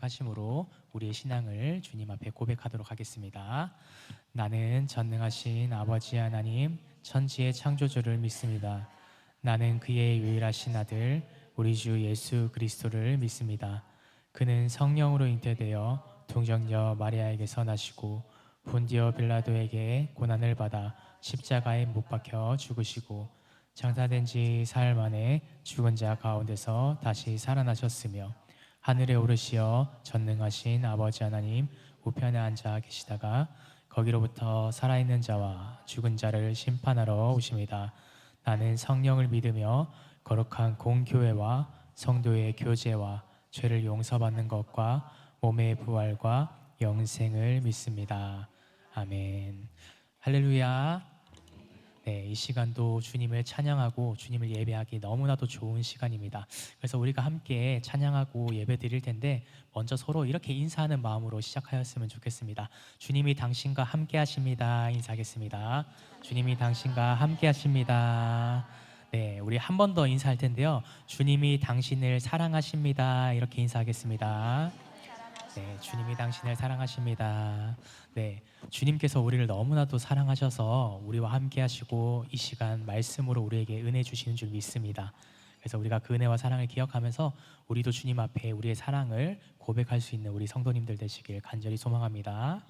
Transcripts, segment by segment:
고백하심으로 우리의 신앙을 주님 앞에 고백하도록 하겠습니다. 나는 전능하신 아버지 하나님 천지의 창조주를 믿습니다. 나는 그의 유일하신 아들 우리 주 예수 그리스도를 믿습니다. 그는 성령으로 잉태되어 동정녀 마리아에게서 나시고 본디오 빌라도에게 고난을 받아 십자가에 못 박혀 죽으시고 장사된 지 사흘 만에 죽은 자 가운데서 다시 살아나셨으며 하늘에 오르시어 전능하신 아버지 하나님 우편에 앉아 계시다가 거기로부터 살아있는 자와 죽은 자를 심판하러 오십니다. 나는 성령을 믿으며 거룩한 공교회와 성도의 교제와 죄를 용서받는 것과 몸의 부활과 영생을 믿습니다. 아멘. 할렐루야. 네, 이 시간도 주님을 찬양하고 주님을 예배하기 너무나도 좋은 시간입니다. 그래서 우리가 함께 찬양하고 예배 드릴 텐데 먼저 서로 이렇게 인사하는 마음으로 시작하였으면 좋겠습니다. 주님이 당신과 함께 하십니다. 인사하겠습니다. 주님이 당신과 함께 하십니다. 네, 우리 한 번 더 인사할 텐데요. 주님이 당신을 사랑하십니다. 이렇게 인사하겠습니다. 네, 주님이 당신을 사랑하십니다. 네, 주님께서 우리를 너무나도 사랑하셔서 우리와 함께 하시고 이 시간 말씀으로 우리에게 은혜 주시는 줄 믿습니다. 그래서 우리가 그 은혜와 사랑을 기억하면서 우리도 주님 앞에 우리의 사랑을 고백할 수 있는 우리 성도님들 되시길 간절히 소망합니다.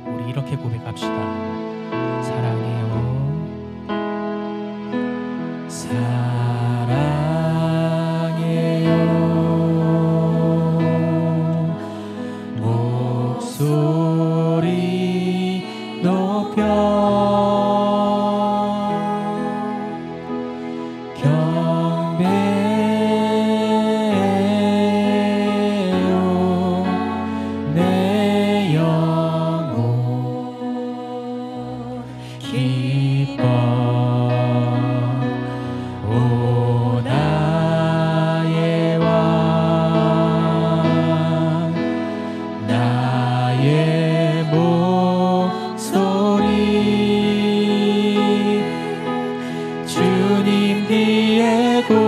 우리 이렇게 고백합시다. 사랑해요. 사랑해요. 목소리 높여 경배해요. 내 영혼 기뻐. 오 나의 왕 나의 목소리 주님 뒤에 곱게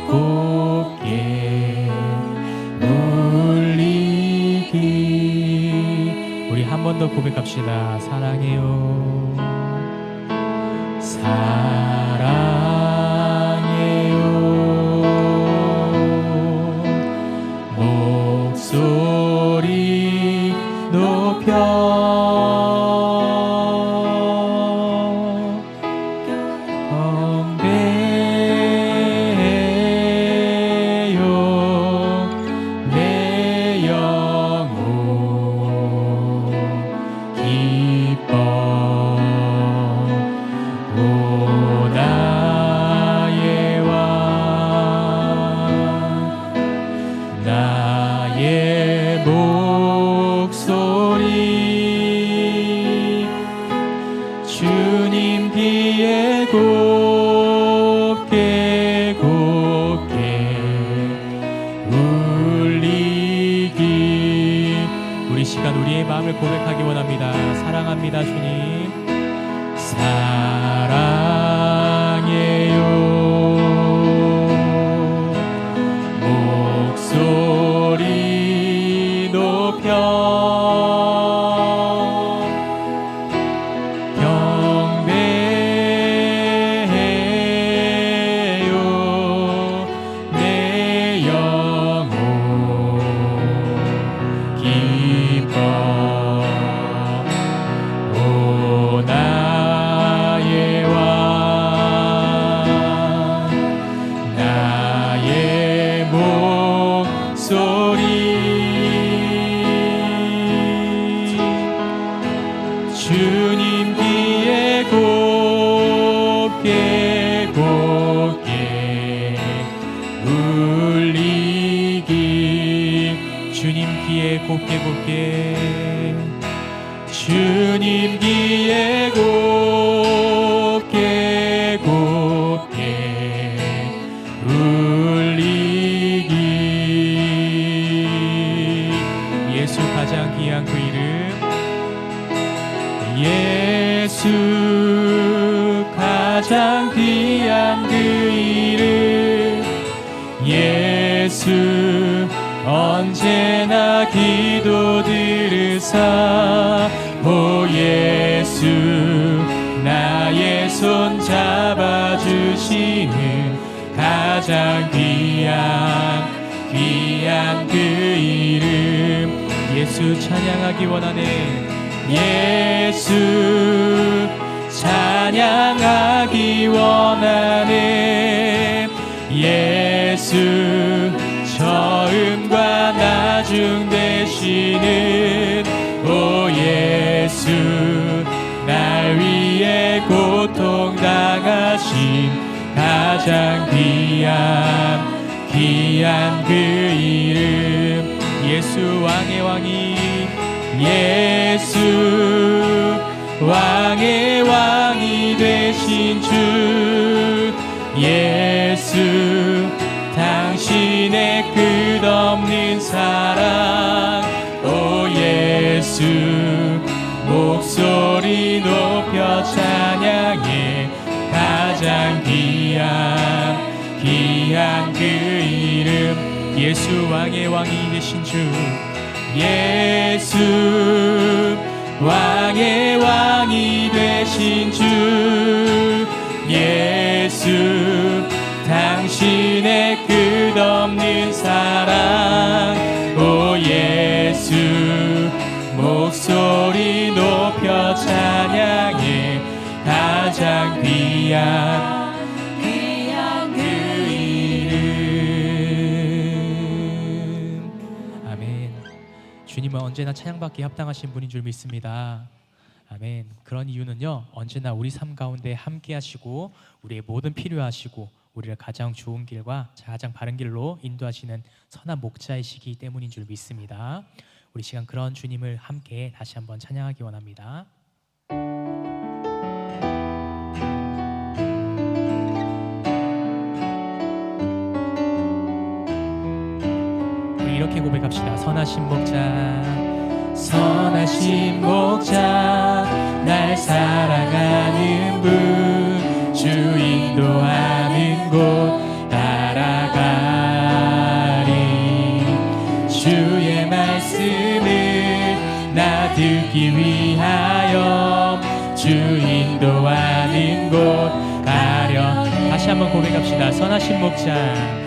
곱게 울리기. 우리 한 번 더 고백합시다. 사랑해요. 사랑해요. 목소리 높여 경배해요. 내 영혼 기뻐. 오 나의 왕 나의 목소리 주님 귀에 곱게 곱게 울리기. 우리 시간 우리의 마음을 고백하기 원합니다. 사랑합니다 주님. 사랑해요. 목소리 높여 경배해요. 내 영혼 기뻐. 오 나의 왕 나의 목소리 주님 귀에 곱게 곱게 울리기. 주님 귀에 곱게 곱게 주님 귀에 곱게 곱게 울리기. 예수 가장 귀한 그 이름 예수 가장 귀한 그 이름 예수 언제나 기도 들으사 오 예수 나의 손 잡아주시는 가장 귀한 그 이름 예수 찬양하기 원하네 예수 찬양하기 원하네 예수 처음과 나중 되시는 오 예수 날 위해 고통당하신 가장 귀한 그 이름 예수 왕의 왕이 예수 왕의 왕이 되신 주 예수 당신의 끝없는 사랑 오 예수 목소리 높여 찬양해 가장 귀한 그 이름 예수 왕의 왕이 되신 주 예수 왕의 왕이 되신 주 예수 당신의 끝없는 사랑 오 예수 목소리 높여 찬양해 가장 귀한 그 이름 아멘. 주님은 언제나 찬양받기에 합당하신 분인 줄 믿습니다. 아멘. 그런 이유는요 언제나 우리 삶 가운데 함께 하시고 우리의 모든 필요하시고 우리를 가장 좋은 길과 가장 바른 길로 인도하시는 선한 목자이시기 때문인 줄 믿습니다. 우리 시간 그런 주님을 함께 다시 한번 찬양하기 원합니다. 우리 이렇게 고백합시다. 선하신 목자 날 사랑하는 분 주 인도하는 곳 따라가리 주의 말씀을 나 듣기 위하여 주 인도하는 곳 가려 다시 한번 고백합시다. 선하신 목자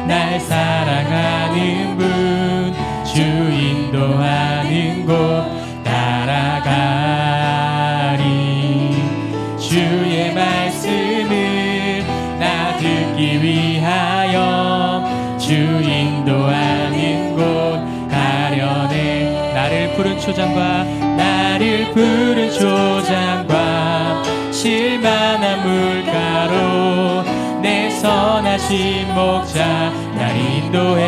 날 사랑하는 분 주 인도하는 곳 따라가리 주의 말씀을 나 듣기 위하여 주 인도하는 곳 가려네 나를 푸른 초장과 실만한 물가로 내 선하신 목자 날 인도해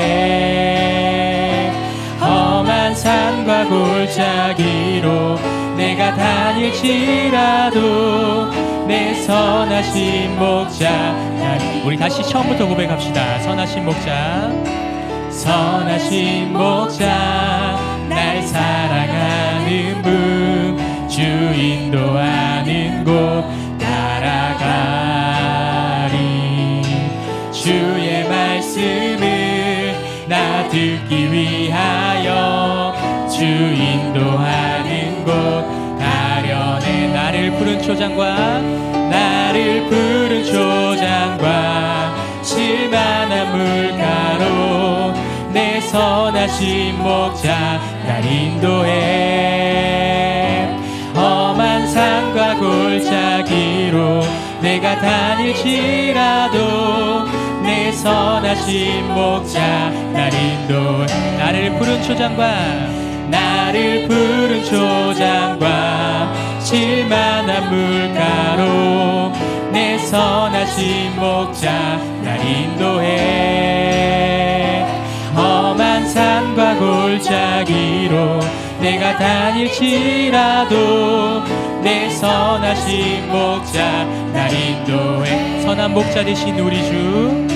험한 산과 골짜기로 내가 다닐지라도 내 선하신 목자 우리 다시 처음부터 고백합시다. 선하신 목자 날 사랑하는 분 주 인도하는 곳 따라가리 주의 말씀을 나 듣기 위하여 주 인도하는 곳 가려내 나를 푸른 초장과 실만한 물가로 내 선하신 목자 날 인도해 험한 산과 골짜기로 내가 다닐지라도 내 선하신 목자 날 인도해 나를 푸른 초장과 실만한 물가로 내 선하신 목자 날 인도해 험한 산과 골짜기로 내가 다닐지라도 내 선하신 목자 날 인도해 선한 목자 되신 우리 주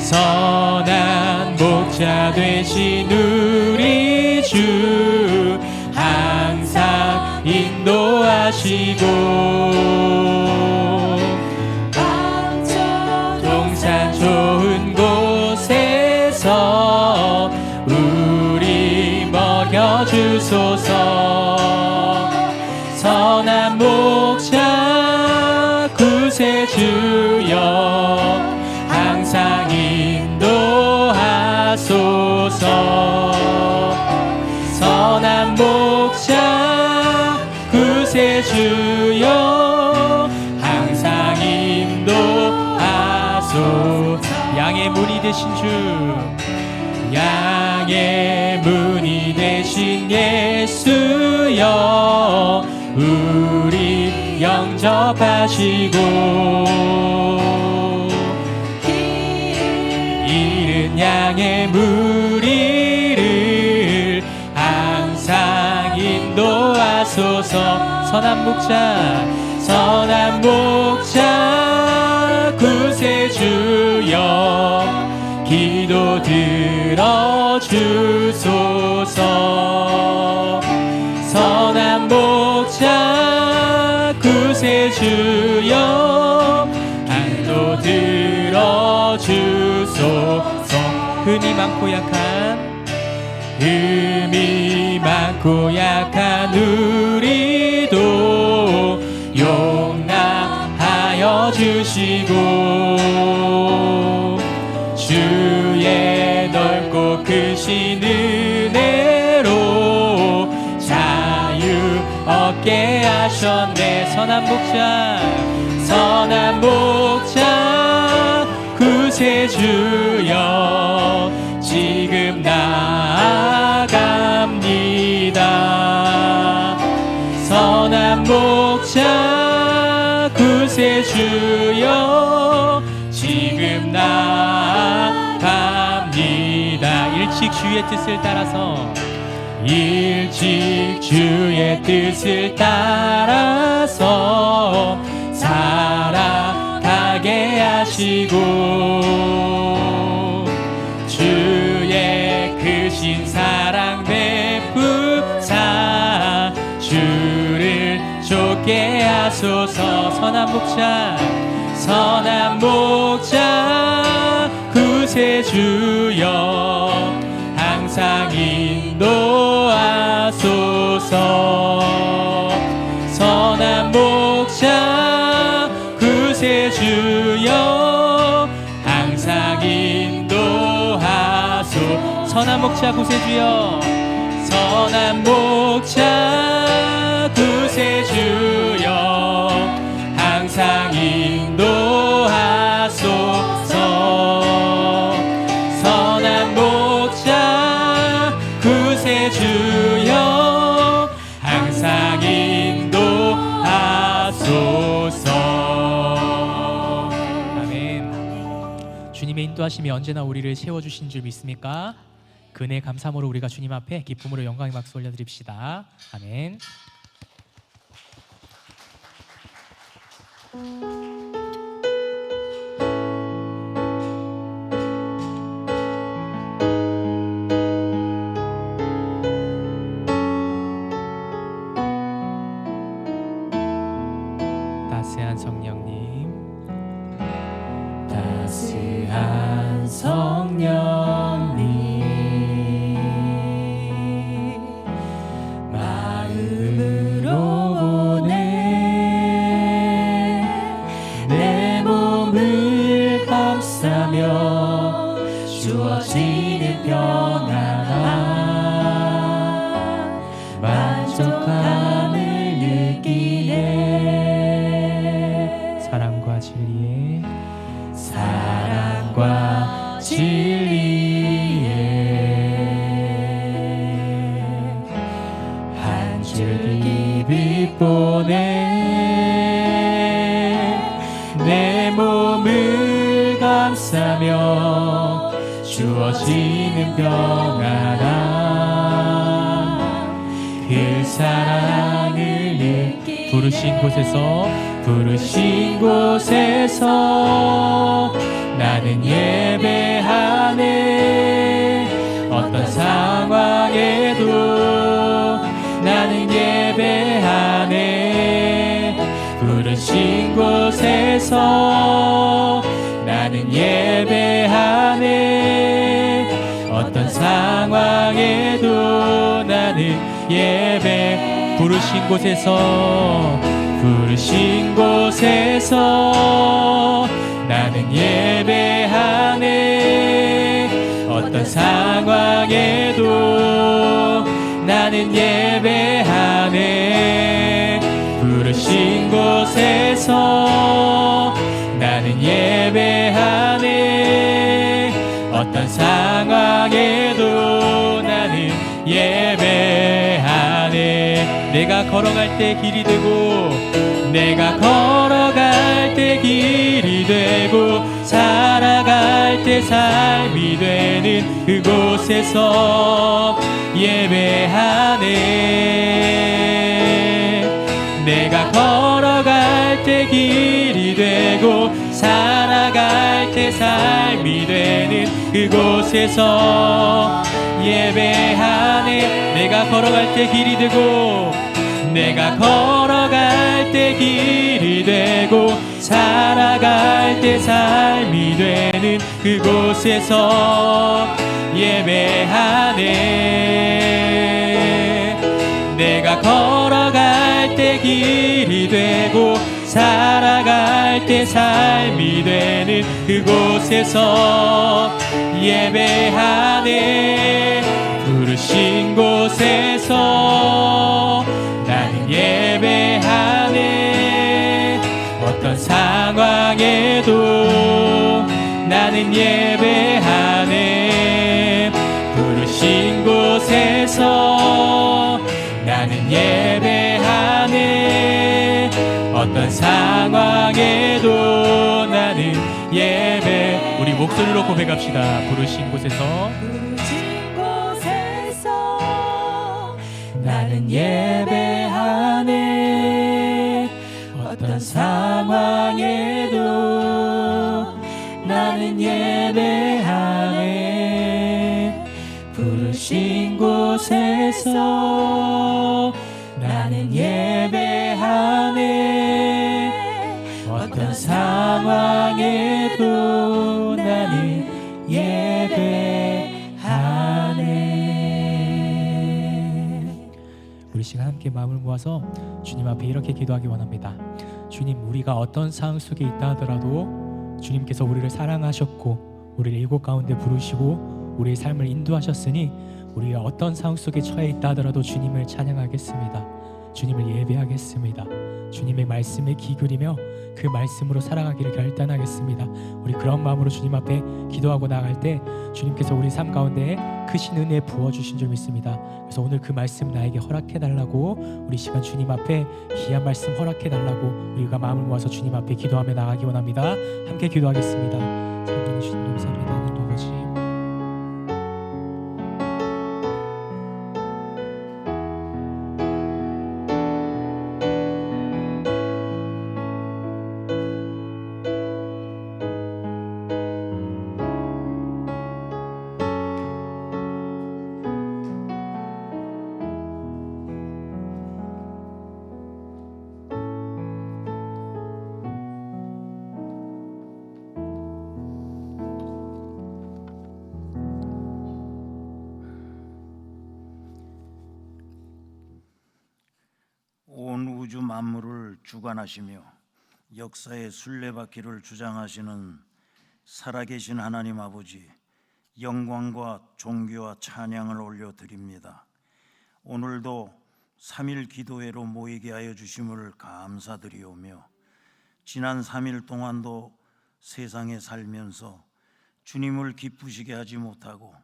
선한 목자 되신 우리 주 항상 인도하시고 동산 좋은 곳에서 우리 먹여주소서. 선한 목자 구세주여 항상 인도하소서. 선한 목자 구세주여 항상 인도하소서. 양의 문이 되신 주, 양의 문이 되신 예수여 우리 영접하시고 잃은 양의 무리를 항상 인도하소서. 선한 목자, 선한 목자 구세주여 기도 들어주소서. 선한 목자 구세주여 기도 들어주소서. 흠이 많고 약한 우리도 용납하여 주시고 주의 넓고 크신 은혜로 자유 얻게 하셨네. 선한 목자, 선한 목자 구세주여 지금 나아갑니다. 선한 목자 구세주여 지금 나아갑니다. 일찍 주의 뜻을 따라서, 일찍 주의 뜻을 따라서 살아가게 하시고 주의 크신 사랑 베푸사 주를 쫓게 하소서. 선한 목자, 선한 목자 구세주여 항상 인도하소서. 선한 목자 구세주여 항상 인도하소서. 선한 목자 구세주여, 선한 목자 구세주여 항상 인도하소서. 선한 목자 구세주여 항상 인도하소서. 아멘. 주님의 인도하심이 언제나 우리를 채워주신 줄 믿습니까? 그 은혜 감사함으로 우리가 주님 앞에 기쁨으로 영광의 박수 올려드립시다. 아멘. 따스한 성령님, 따스한 성령님 마음으로 오네 내 몸을 감싸며 주어지는 평안함 만족함을 느끼네. 사랑과 진리에 한 줄기 빛보내 내 몸을 감싸며 주어지는 평안함 그 사랑을 느끼 부르신 곳에서 나는 예배하리 곳에서 나는 예배하네. 어떤 상황에도 나는 예배. 부르신 곳에서 나는 예배하네. 어떤 상황에도 나는 예배하네. 부르신 곳에서 나는 예배하네. 어떤 상황에도 나는 예배하네. 내가 걸어갈 때 길이 되고, 내가 걸어갈 때 길이 되고, 살아갈 때 삶이 되는 그곳에서 예배하네. 내가 걸어갈 때 길이 되고, 살아갈 때 삶이 되는 그곳에서 예배하네. 내가 걸어갈 때 길이 되고, 내가 걸어갈 때 길이 되고, 살아갈 때 삶이 되는 그곳에서 예배하네. 내가 걸어갈 때 길이 되고, 살아갈 때 삶이 되는 그곳에서 예배하네. 부르신 곳에서 나는 예배하네. 어떤 상황에도 나는 예배하네. 부르신 곳에서 나는 예배하네. 어떤 상황에도 나는 예배. 우리 목소리로 고백합시다. 부르신 곳에서 나는 예배하네. 어떤 상황에도 나는 예배하네. 부르신 곳에서 나는 예배하네. 어떤 상황에도 나는 예배하네. 우리 시간 함께 마음을 모아서 주님 앞에 이렇게 기도하기 원합니다. 주님, 우리가 어떤 상황 속에 있다 하더라도 주님께서 우리를 사랑하셨고 우리를 일곱 가운데 부르시고 우리의 삶을 인도하셨으니 우리가 어떤 상황 속에 처해 있다 하더라도 주님을 찬양하겠습니다. 주님을 예배하겠습니다. 주님의 말씀에 귀 기울이며 그 말씀으로 살아가기를 결단하겠습니다. 우리 그런 마음으로 주님 앞에 기도하고 나아갈 때 주님께서 우리 삶 가운데 크신 은혜 부어주신 줄 믿습니다. 그래서 오늘 그 말씀 나에게 허락해달라고, 우리 시간 주님 앞에 귀한 말씀 허락해달라고 우리가 마음을 모아서 주님 앞에 기도하며 나가기 원합니다. 함께 기도하겠습니다. 사랑하는 주님 감사합니다. 하나님 아버지, 온 우주 만물을 주관하시며 역사의 순례바퀴를 주장하시는 살아계신 하나님 아버지, 영광과 존귀와 찬양을 올려드립니다. 오늘도 3일 기도회로 모이게 하여 주심을 감사드리오며, 지난 3일 동안도 세상에 살면서 주님을 기쁘시게 하지 못하고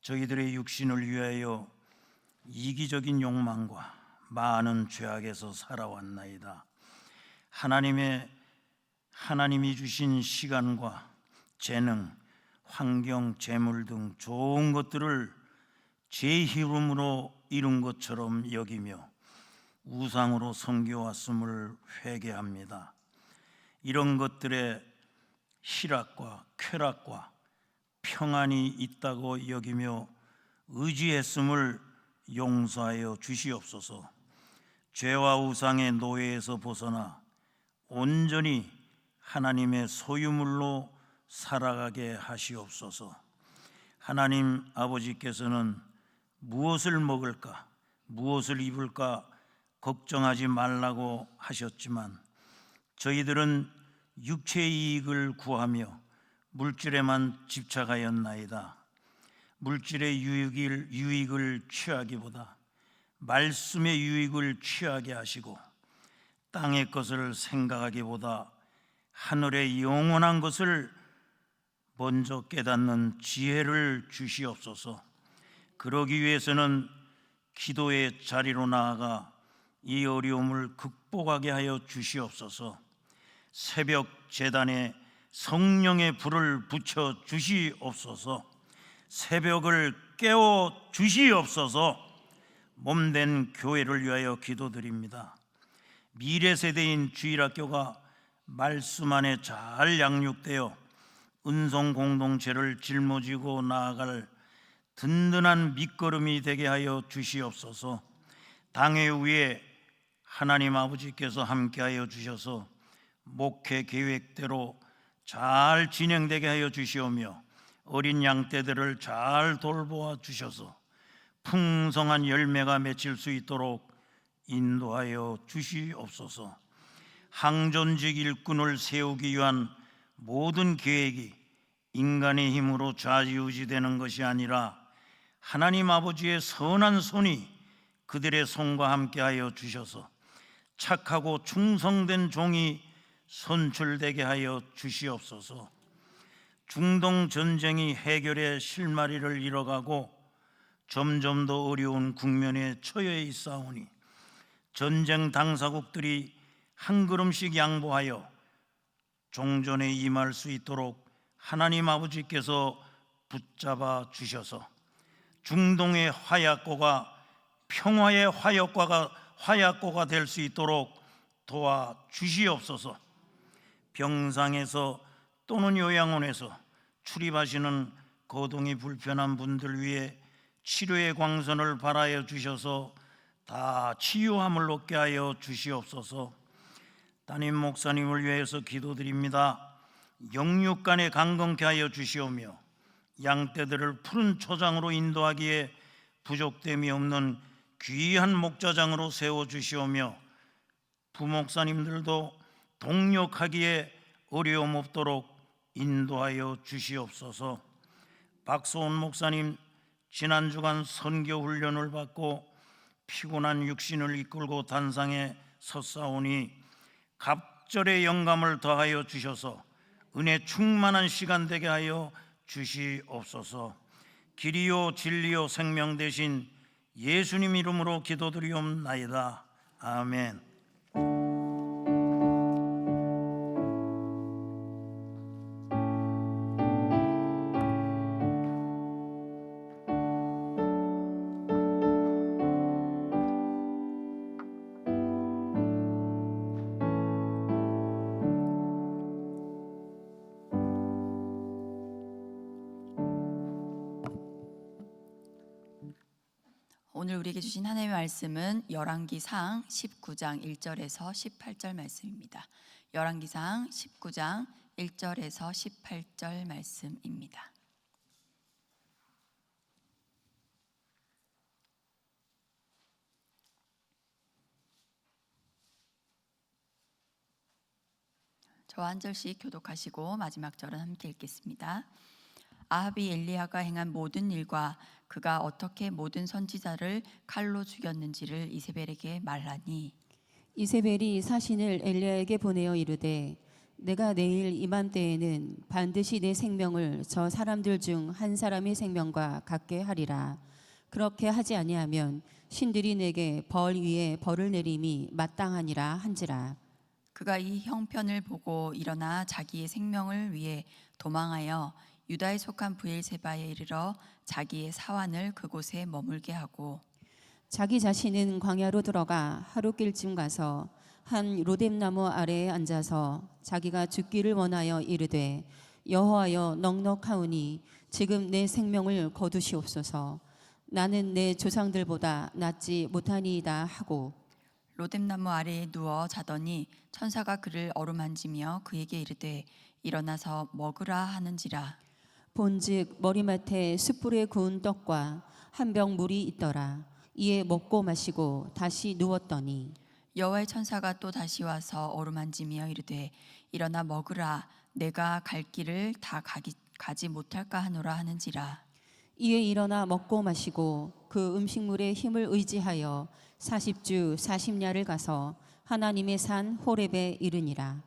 저희들의 육신을 위하여 이기적인 욕망과 많은 죄악에서 살아왔나이다. 하나님이 주신 시간과 재능, 환경, 재물 등 좋은 것들을 제 힘으로 이룬 것처럼 여기며 우상으로 섬겨왔음을 회개합니다. 이런 것들에 희락과 쾌락과 평안이 있다고 여기며 의지했음을 용서하여 주시옵소서. 죄와 우상의 노예에서 벗어나 온전히 하나님의 소유물로 살아가게 하시옵소서. 하나님 아버지께서는 무엇을 먹을까, 무엇을 입을까 걱정하지 말라고 하셨지만 저희들은 육체의 이익을 구하며 물질에만 집착하였나이다. 물질의 유익을 취하기보다 말씀의 유익을 취하게 하시고 땅의 것을 생각하기보다 하늘의 영원한 것을 먼저 깨닫는 지혜를 주시옵소서. 그러기 위해서는 기도의 자리로 나아가 이 어려움을 극복하게 하여 주시옵소서. 새벽 제단에 성령의 불을 붙여 주시옵소서. 새벽을 깨워 주시옵소서. 몸된 교회를 위하여 기도드립니다. 미래 세대인 주일학교가 말씀 안에 잘 양육되어 은송 공동체를 짊어지고 나아갈 든든한 밑거름이 되게 하여 주시옵소서. 당회 위에 하나님 아버지께서 함께하여 주셔서 목회 계획대로 잘 진행되게 하여 주시오며 어린 양떼들을 잘 돌보아 주셔서 풍성한 열매가 맺힐 수 있도록 인도하여 주시옵소서. 항존직 일꾼을 세우기 위한 모든 계획이 인간의 힘으로 좌지우지되는 것이 아니라 하나님 아버지의 선한 손이 그들의 손과 함께하여 주셔서 착하고 충성된 종이 선출되게 하여 주시옵소서. 중동 전쟁이 해결의 실마리를 잃어가고 점점 더 어려운 국면에 처해 있사오니 전쟁 당사국들이 한 걸음씩 양보하여 종전에 임할 수 있도록 하나님 아버지께서 붙잡아 주셔서 중동의 화약고가 평화의 화약고가 될 수 있도록 도와 주시옵소서. 병상에서 또는 요양원에서 출입하시는 거동이 불편한 분들 위해 치료의 광선을 발하여 주셔서 다 치유함을 얻게 하여 주시옵소서. 담임 목사님을 위해서 기도드립니다. 영육간에 강건케 하여 주시오며 양떼들을 푸른 초장으로 인도하기에 부족됨이 없는 귀한 목자장으로 세워주시오며 부목사님들도 동력하기에 어려움 없도록 인도하여 주시옵소서. 박소원 목사님 지난 주간 선교 훈련을 받고 피곤한 육신을 이끌고 단상에 섰사오니 갑절의 영감을 더하여 주셔서 은혜 충만한 시간 되게 하여 주시옵소서. 길이요 진리요 생명 되신 예수님 이름으로 기도드리옵나이다. 아멘. 오늘 우리에게 주신 하나님의 말씀은 열왕기상 19장 1절에서 18절 말씀입니다. 열왕기상 19장 1절에서 18절 말씀입니다. 저와 한 절씩 교독하시고 마지막 절은 함께 읽겠습니다. 아합이 엘리야가 행한 모든 일과 그가 어떻게 모든 선지자를 칼로 죽였는지를 이세벨에게 말하니 이세벨이 사신을 엘리야에게 보내어 이르되 내가 내일 이맘때에는 반드시 내 생명을 저 사람들 중 한 사람의 생명과 같게 하리라. 그렇게 하지 아니하면 신들이 내게 벌 위에 벌을 내림이 마땅하니라 한지라. 그가 이 형편을 보고 일어나 자기의 생명을 위해 도망하여 유다에 속한 브엘세바에 이르러 자기의 사환을 그곳에 머물게 하고 자기 자신은 광야로 들어가 하룻길쯤 가서 한 로뎀나무 아래에 앉아서 자기가 죽기를 원하여 이르되 여호와여 넉넉하오니 지금 내 생명을 거두시옵소서. 나는 내 조상들보다 낫지 못하니이다 하고 로뎀나무 아래에 누워 자더니 천사가 그를 어루만지며 그에게 이르되 일어나서 먹으라 하는지라. 본즉 머리맡에 숯불에 구운 떡과 한 병 물이 있더라. 이에 먹고 마시고 다시 누웠더니 여호와의 천사가 또 다시 와서 어루만지며 이르되 일어나 먹으라. 내가 갈 길을 다 가지 못할까 하노라 하는지라. 이에 일어나 먹고 마시고 그 음식물의 힘을 의지하여 40주 40야를 가서 하나님의 산 호렙에 이르니라.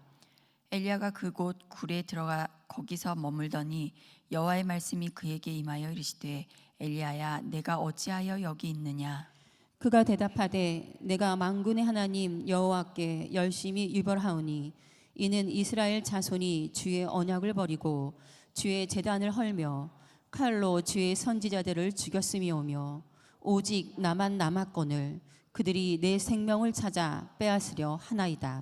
엘리야가 그곳 굴에 들어가 거기서 머물더니 여호와의 말씀이 그에게 임하여 이르시되 엘리야야 내가 어찌하여 여기 있느냐. 그가 대답하되 내가 만군의 하나님 여호와께 열심히 유별하오니 이는 이스라엘 자손이 주의 언약을 버리고 주의 제단을 헐며 칼로 주의 선지자들을 죽였음이오며 오직 나만 남았거늘 그들이 내 생명을 찾아 빼앗으려 하나이다.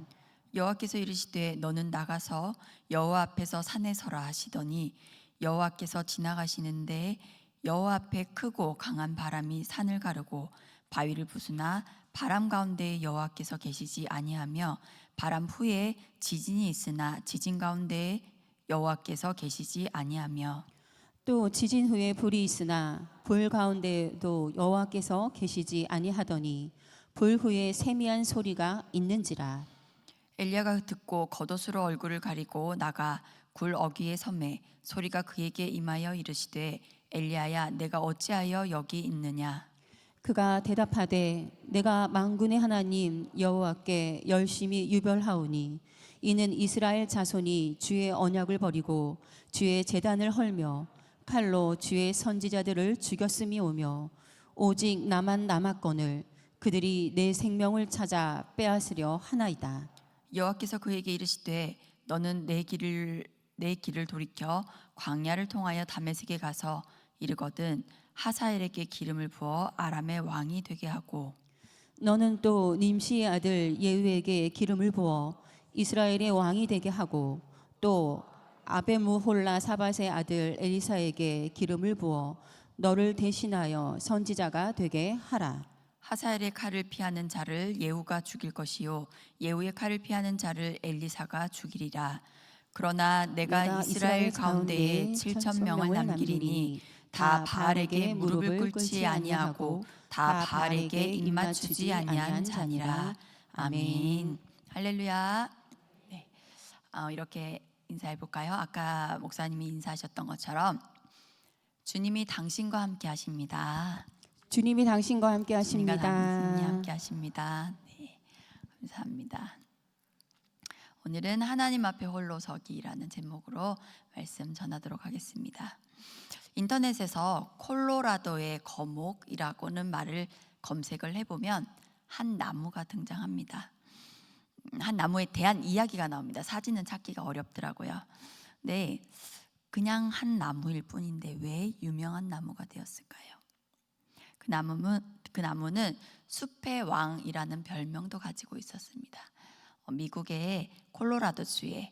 여호와께서 이르시되 너는 나가서 여호와 앞에서 산에 서라 하시더니 여호와께서 지나가시는데 여호와 앞에 크고 강한 바람이 산을 가르고 바위를 부수나 바람 가운데 여호와께서 계시지 아니하며 바람 후에 지진이 있으나 지진 가운데 여호와께서 계시지 아니하며 또 지진 후에 불이 있으나 불 가운데도 여호와께서 계시지 아니하더니 불 후에 세미한 소리가 있는지라. 엘리야가 듣고 겉옷으로 얼굴을 가리고 나가 굴 어귀에 서매 소리가 그에게 임하여 이르시되 엘리야야 내가 어찌하여 여기 있느냐. 그가 대답하되 내가 만군의 하나님 여호와께 열심히 유별하오니 이는 이스라엘 자손이 주의 언약을 버리고 주의 제단을 헐며 칼로 주의 선지자들을 죽였음이오며 오직 나만 남았거늘 그들이 내 생명을 찾아 빼앗으려 하나이다. 여호와께서 그에게 이르시되 너는 내 길을 돌이켜 광야를 통하여 다메섹에 가서 이르거든 하사엘에게 기름을 부어 아람의 왕이 되게 하고 너는 또 님시의 아들 예후에게 기름을 부어 이스라엘의 왕이 되게 하고 또 아베무홀라 사밧의 아들 엘리사에게 기름을 부어 너를 대신하여 선지자가 되게 하라. 하사엘의 칼을 피하는 자를 예후가 죽일 것이요 예후의 칼을 피하는 자를 엘리사가 죽이리라. 그러나 내가 이스라엘 가운데에 7,000명을 남기리니 다 바알에게 무릎을 꿇지 아니하고 다 바알에게 입맞추지 아니한 자니라. 아멘. 할렐루야. 네. 이렇게 인사해 볼까요? 아까 목사님이 인사하셨던 것처럼 주님이 당신과 함께 하십니다. 주님이 당신과 함께 주님과 하십니다. 함께 하십니다. 네, 감사합니다. 오늘은 하나님 앞에 홀로 서기라는 제목으로 말씀 전하도록 하겠습니다. 인터넷에서 콜로라도의 거목이라고는 말을 검색을 해보면 한 나무가 등장합니다. 한 나무에 대한 이야기가 나옵니다. 사진은 찾기가 어렵더라고요. 네, 그냥 한 나무일 뿐인데 왜 유명한 나무가 되었을까요? 그 나무는 숲의 왕이라는 별명도 가지고 있었습니다. 미국의 콜로라도주의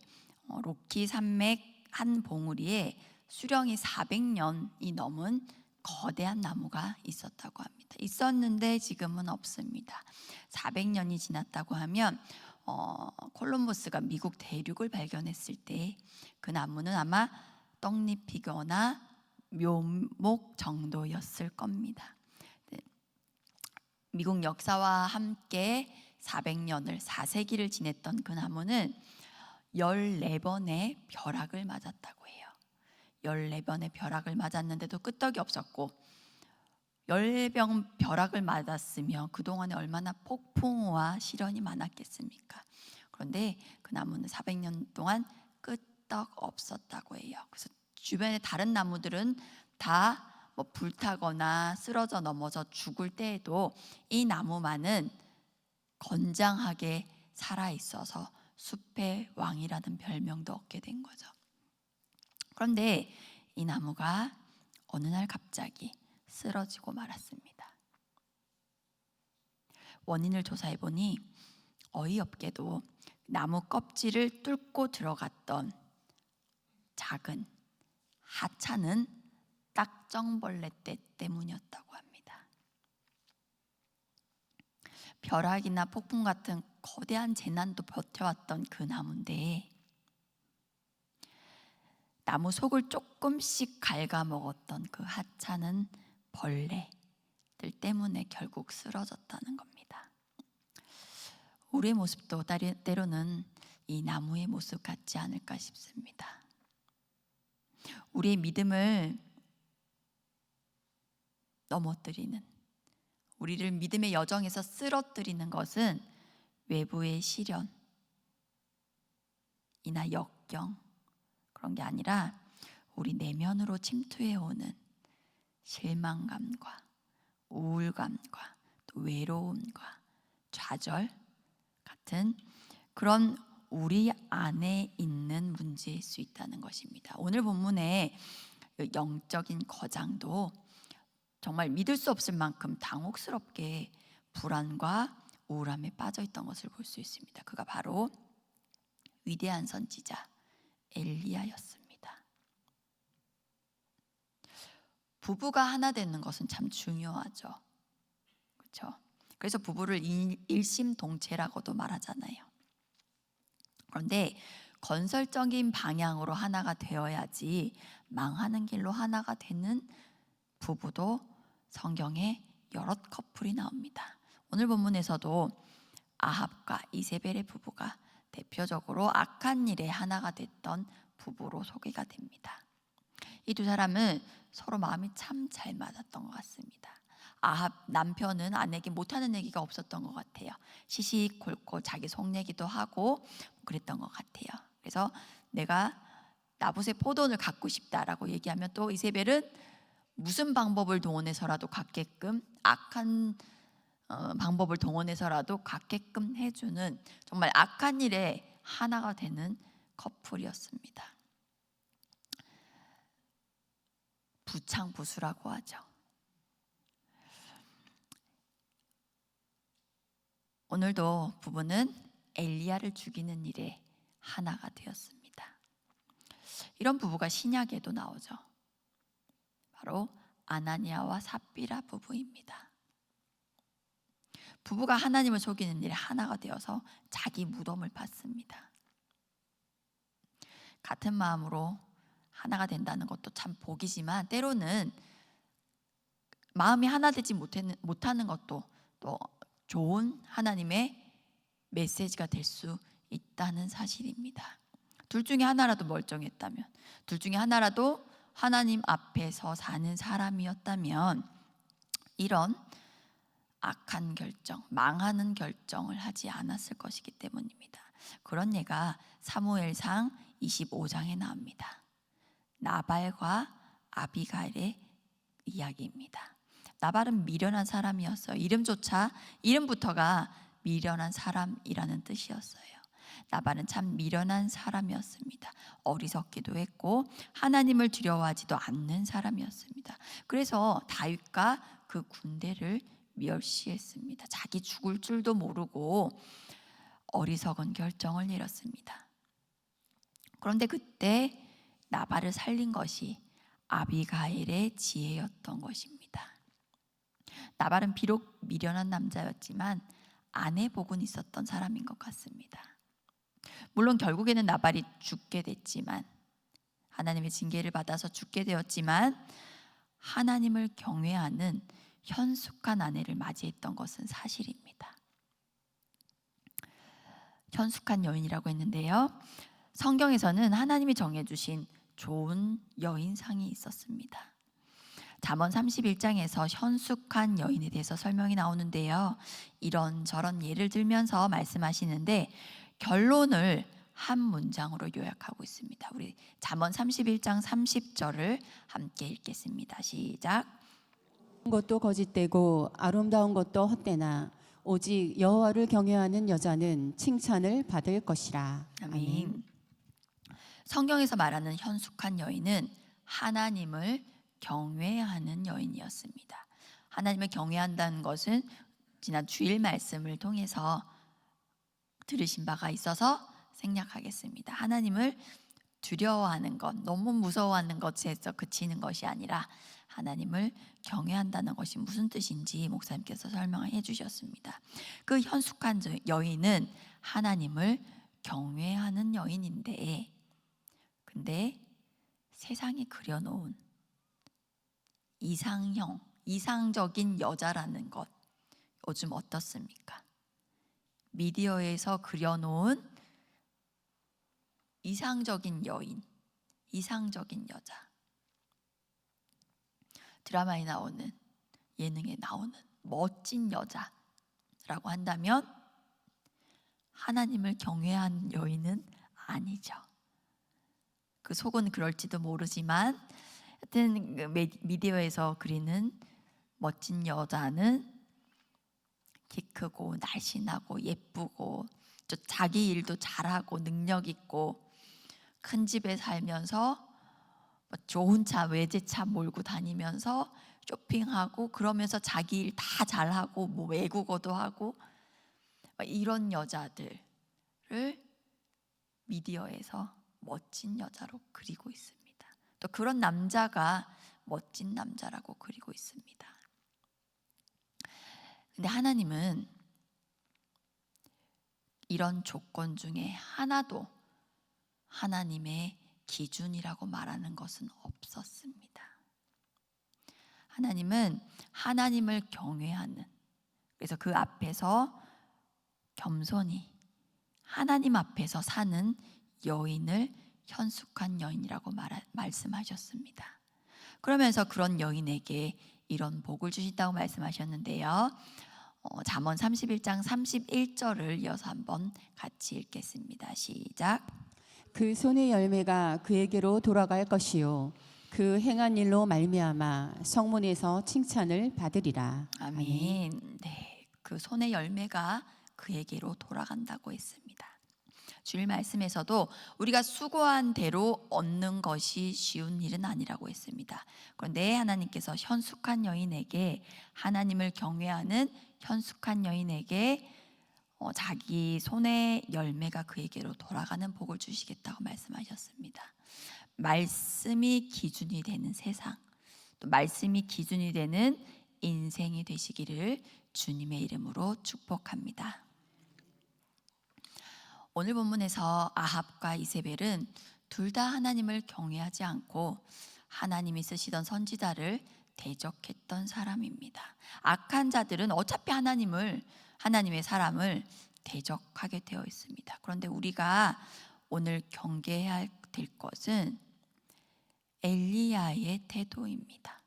로키 산맥 한 봉우리에 수령이 400년이 넘은 거대한 나무가 있었다고 합니다. 있었는데 지금은 없습니다. 400년이 지났다고 하면 콜럼버스가 미국 대륙을 발견했을 때 그 나무는 아마 떡잎이거나 묘목 정도였을 겁니다. 미국 역사와 함께 400년을 4세기를 지냈던 그 나무는 14번의 벼락을 맞았다고 해요. 14번의 벼락을 맞았는데도 끄떡이 없었고 10병 벼락을 맞았으며 그동안에 얼마나 폭풍우와 시련이 많았겠습니까? 그런데 그 나무는 400년 동안 끄떡 없었다고 해요. 그래서 주변의 다른 나무들은 다 불타거나 쓰러져 넘어져 죽을 때에도 이 나무만은 건장하게 살아 있어서 숲의 왕이라는 별명도 얻게 된 거죠. 그런데 이 나무가 어느 날 갑자기 쓰러지고 말았습니다. 원인을 조사해 보니 어이없게도 나무 껍질을 뚫고 들어갔던 작은 하찮은 딱정벌레 떼 때문이었다고 합니다. 벼락이나 폭풍 같은 거대한 재난도 버텨왔던 그 나무인데 나무 속을 조금씩 갉아먹었던 그 하찮은 벌레들 때문에 결국 쓰러졌다는 겁니다. 우리의 모습도 때로는 이 나무의 모습 같지 않을까 싶습니다. 우리의 믿음을 넘어뜨리는, 우리를 믿음의 여정에서 쓰러뜨리는 것은 외부의 시련이나 역경 그런 게 아니라 우리 내면으로 침투해오는 실망감과 우울감과 또 외로움과 좌절 같은 그런 우리 안에 있는 문제일 수 있다는 것입니다. 오늘 본문의 영적인 거장도 정말 믿을 수 없을 만큼 당혹스럽게 불안과 우울함에 빠져 있던 것을 볼 수 있습니다. 그가 바로 위대한 선지자 엘리야였습니다. 부부가 하나 되는 것은 참 중요하죠. 그렇죠? 그래서 부부를 일심동체라고도 말하잖아요. 그런데 건설적인 방향으로 하나가 되어야지 망하는 길로 하나가 되는 부부도 성경에 여러 커플이 나옵니다. 오늘 본문에서도 아합과 이세벨의 부부가 대표적으로 악한 일에 하나가 됐던 부부로 소개가 됩니다. 이 두 사람은 서로 마음이 참 잘 맞았던 것 같습니다. 아합 남편은 아내에게 못하는 얘기가 없었던 것 같아요. 시시콜콜 자기 속 얘기도 하고 그랬던 것 같아요. 그래서 내가 나봇의 포도원을 갖고 싶다라고 얘기하면 또 이세벨은 무슨 방법을 동원해서라도 갖게끔 악한 방법을 동원해서라도 갖게끔 해주는 정말 악한 일에 하나가 되는 커플이었습니다. 부창부수라고 하죠. 오늘도 부부는 엘리야를 죽이는 일에 하나가 되었습니다. 이런 부부가 신약에도 나오죠. 바로 아나니아와 삽비라 부부입니다. 부부가 하나님을 속이는 일에 하나가 되어서 자기 무덤을 팠습니다. 같은 마음으로 하나가 된다는 것도 참 복이지만 때로는 마음이 하나 되지 못하는 것도 또 좋은 하나님의 메시지가 될 수 있다는 사실입니다. 둘 중에 하나라도 멀쩡했다면, 둘 중에 하나라도 하나님 앞에서 사는 사람이었다면 이런 악한 결정, 망하는 결정을 하지 않았을 것이기 때문입니다. 그런 예가 사무엘상 25장에 나옵니다. 나발과 아비가일의 이야기입니다. 나발은 미련한 사람이었어요. 이름부터가 미련한 사람이라는 뜻이었어요. 나발은 참 미련한 사람이었습니다. 어리석기도 했고 하나님을 두려워하지도 않는 사람이었습니다. 그래서 다윗과 그 군대를 멸시했습니다. 자기 죽을 줄도 모르고 어리석은 결정을 내렸습니다. 그런데 그때 나발을 살린 것이 아비가일의 지혜였던 것입니다. 나발은 비록 미련한 남자였지만 아내 복은 있었던 사람인 것 같습니다. 물론 결국에는 나발이 죽게 됐지만, 하나님의 징계를 받아서 죽게 되었지만 하나님을 경외하는 현숙한 아내를 맞이했던 것은 사실입니다. 현숙한 여인이라고 했는데요, 성경에서는 하나님이 정해주신 좋은 여인상이 있었습니다. 잠언 31장에서 현숙한 여인에 대해서 설명이 나오는데요, 이런저런 예를 들면서 말씀하시는데 결론을 한 문장으로 요약하고 있습니다. 우리 잠언 31장 30절을 함께 읽겠습니다. 시작. 것도 거짓되고 아름다운 것도 헛되나 오직 여호와를 경외하는 여자는 칭찬을 받을 것이라. 아멘. 성경에서 말하는 현숙한 여인은 하나님을 경외하는 여인이었습니다. 하나님을 경외한다는 것은 지난 주일 말씀을 통해서 들으신 바가 있어서 생략하겠습니다. 하나님을 두려워하는 것, 너무 무서워하는 것에서 그치는 것이 아니라 하나님을 경외한다는 것이 무슨 뜻인지 목사님께서 설명을 해주셨습니다. 그 현숙한 여인은 하나님을 경외하는 여인인데, 근데 세상이 그려놓은 이상적인 여자라는 것 요즘 어떻습니까? 미디어에서 그려놓은 이상적인 여인, 이상적인 여자, 드라마에 나오는, 예능에 나오는 멋진 여자라고 한다면 하나님을 경외하는 여인은 아니죠. 그 속은 그럴지도 모르지만 하여튼 그 미디어에서 그리는 멋진 여자는 키 크고 날씬하고 예쁘고 또 자기 일도 잘하고 능력 있고 큰 집에 살면서 좋은 차, 외제차 몰고 다니면서 쇼핑하고 그러면서 자기 일 다 잘하고 뭐 외국어도 하고 이런 여자들을 미디어에서 멋진 여자로 그리고 있습니다. 또 그런 남자가 멋진 남자라고 그리고 있습니다. 근데 하나님은 이런 조건 중에 하나도 하나님의 기준이라고 말하는 것은 없었습니다. 하나님은 하나님을 경외하는, 그래서 그 앞에서 겸손히 하나님 앞에서 사는 여인을 현숙한 여인이라고 말씀하셨습니다. 그러면서 그런 여인에게 이런 복을 주신다고 말씀하셨는데요. 잠언 31장 31절을 이어서 한번 같이 읽겠습니다. 시작. 그 손의 열매가 그에게로 돌아갈 것이요 그 행한 일로 말미암아 성문에서 칭찬을 받으리라. 아멘. 네, 그 손의 열매가 그에게로 돌아간다고 했습니다. 주일 말씀에서도 우리가 수고한 대로 얻는 것이 쉬운 일은 아니라고 했습니다. 그런데 하나님께서 현숙한 여인에게, 하나님을 경외하는 현숙한 여인에게 자기 손의 열매가 그에게로 돌아가는 복을 주시겠다고 말씀하셨습니다. 말씀이 기준이 되는 세상, 또 말씀이 기준이 되는 인생이 되시기를 주님의 이름으로 축복합니다. 오늘 본문에서 아합과 이세벨은 둘 다 하나님을 경외하지 않고 하나님이 쓰시던 선지자를 대적했던 사람입니다. 악한 자들은 어차피 하나님의 사람을 대적하게 되어 있습니다. 그런데 우리가 오늘 경계해야 될 것은 엘리야의 태도입니다.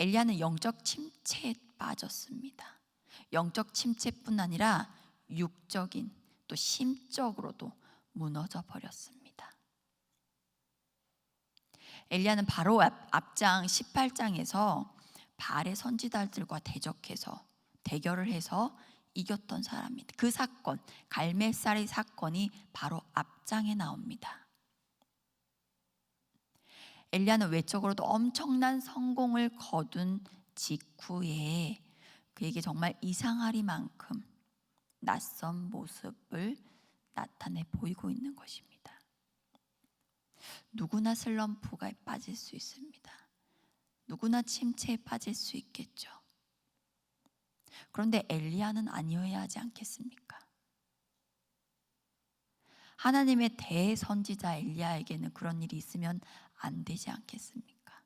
엘리야는 영적 침체에 빠졌습니다. 영적 침체뿐 아니라 육적인 또 심적으로도 무너져 버렸습니다. 엘리야는 바로 앞장 18장에서 바알의 선지자들과 대결을 해서 이겼던 사람입니다. 그 사건, 갈멜살의 사건이 바로 앞장에 나옵니다. 엘리야는 외적으로도 엄청난 성공을 거둔 직후에 그에게 정말 이상하리만큼 낯선 모습을 나타내 보이고 있는 것입니다. 누구나 슬럼프가 빠질 수 있습니다. 누구나 침체에 빠질 수 있겠죠. 그런데 엘리야는 아니어야 하지 않겠습니까? 하나님의 대선지자 엘리야에게는 그런 일이 있으면 안 되지 않겠습니까?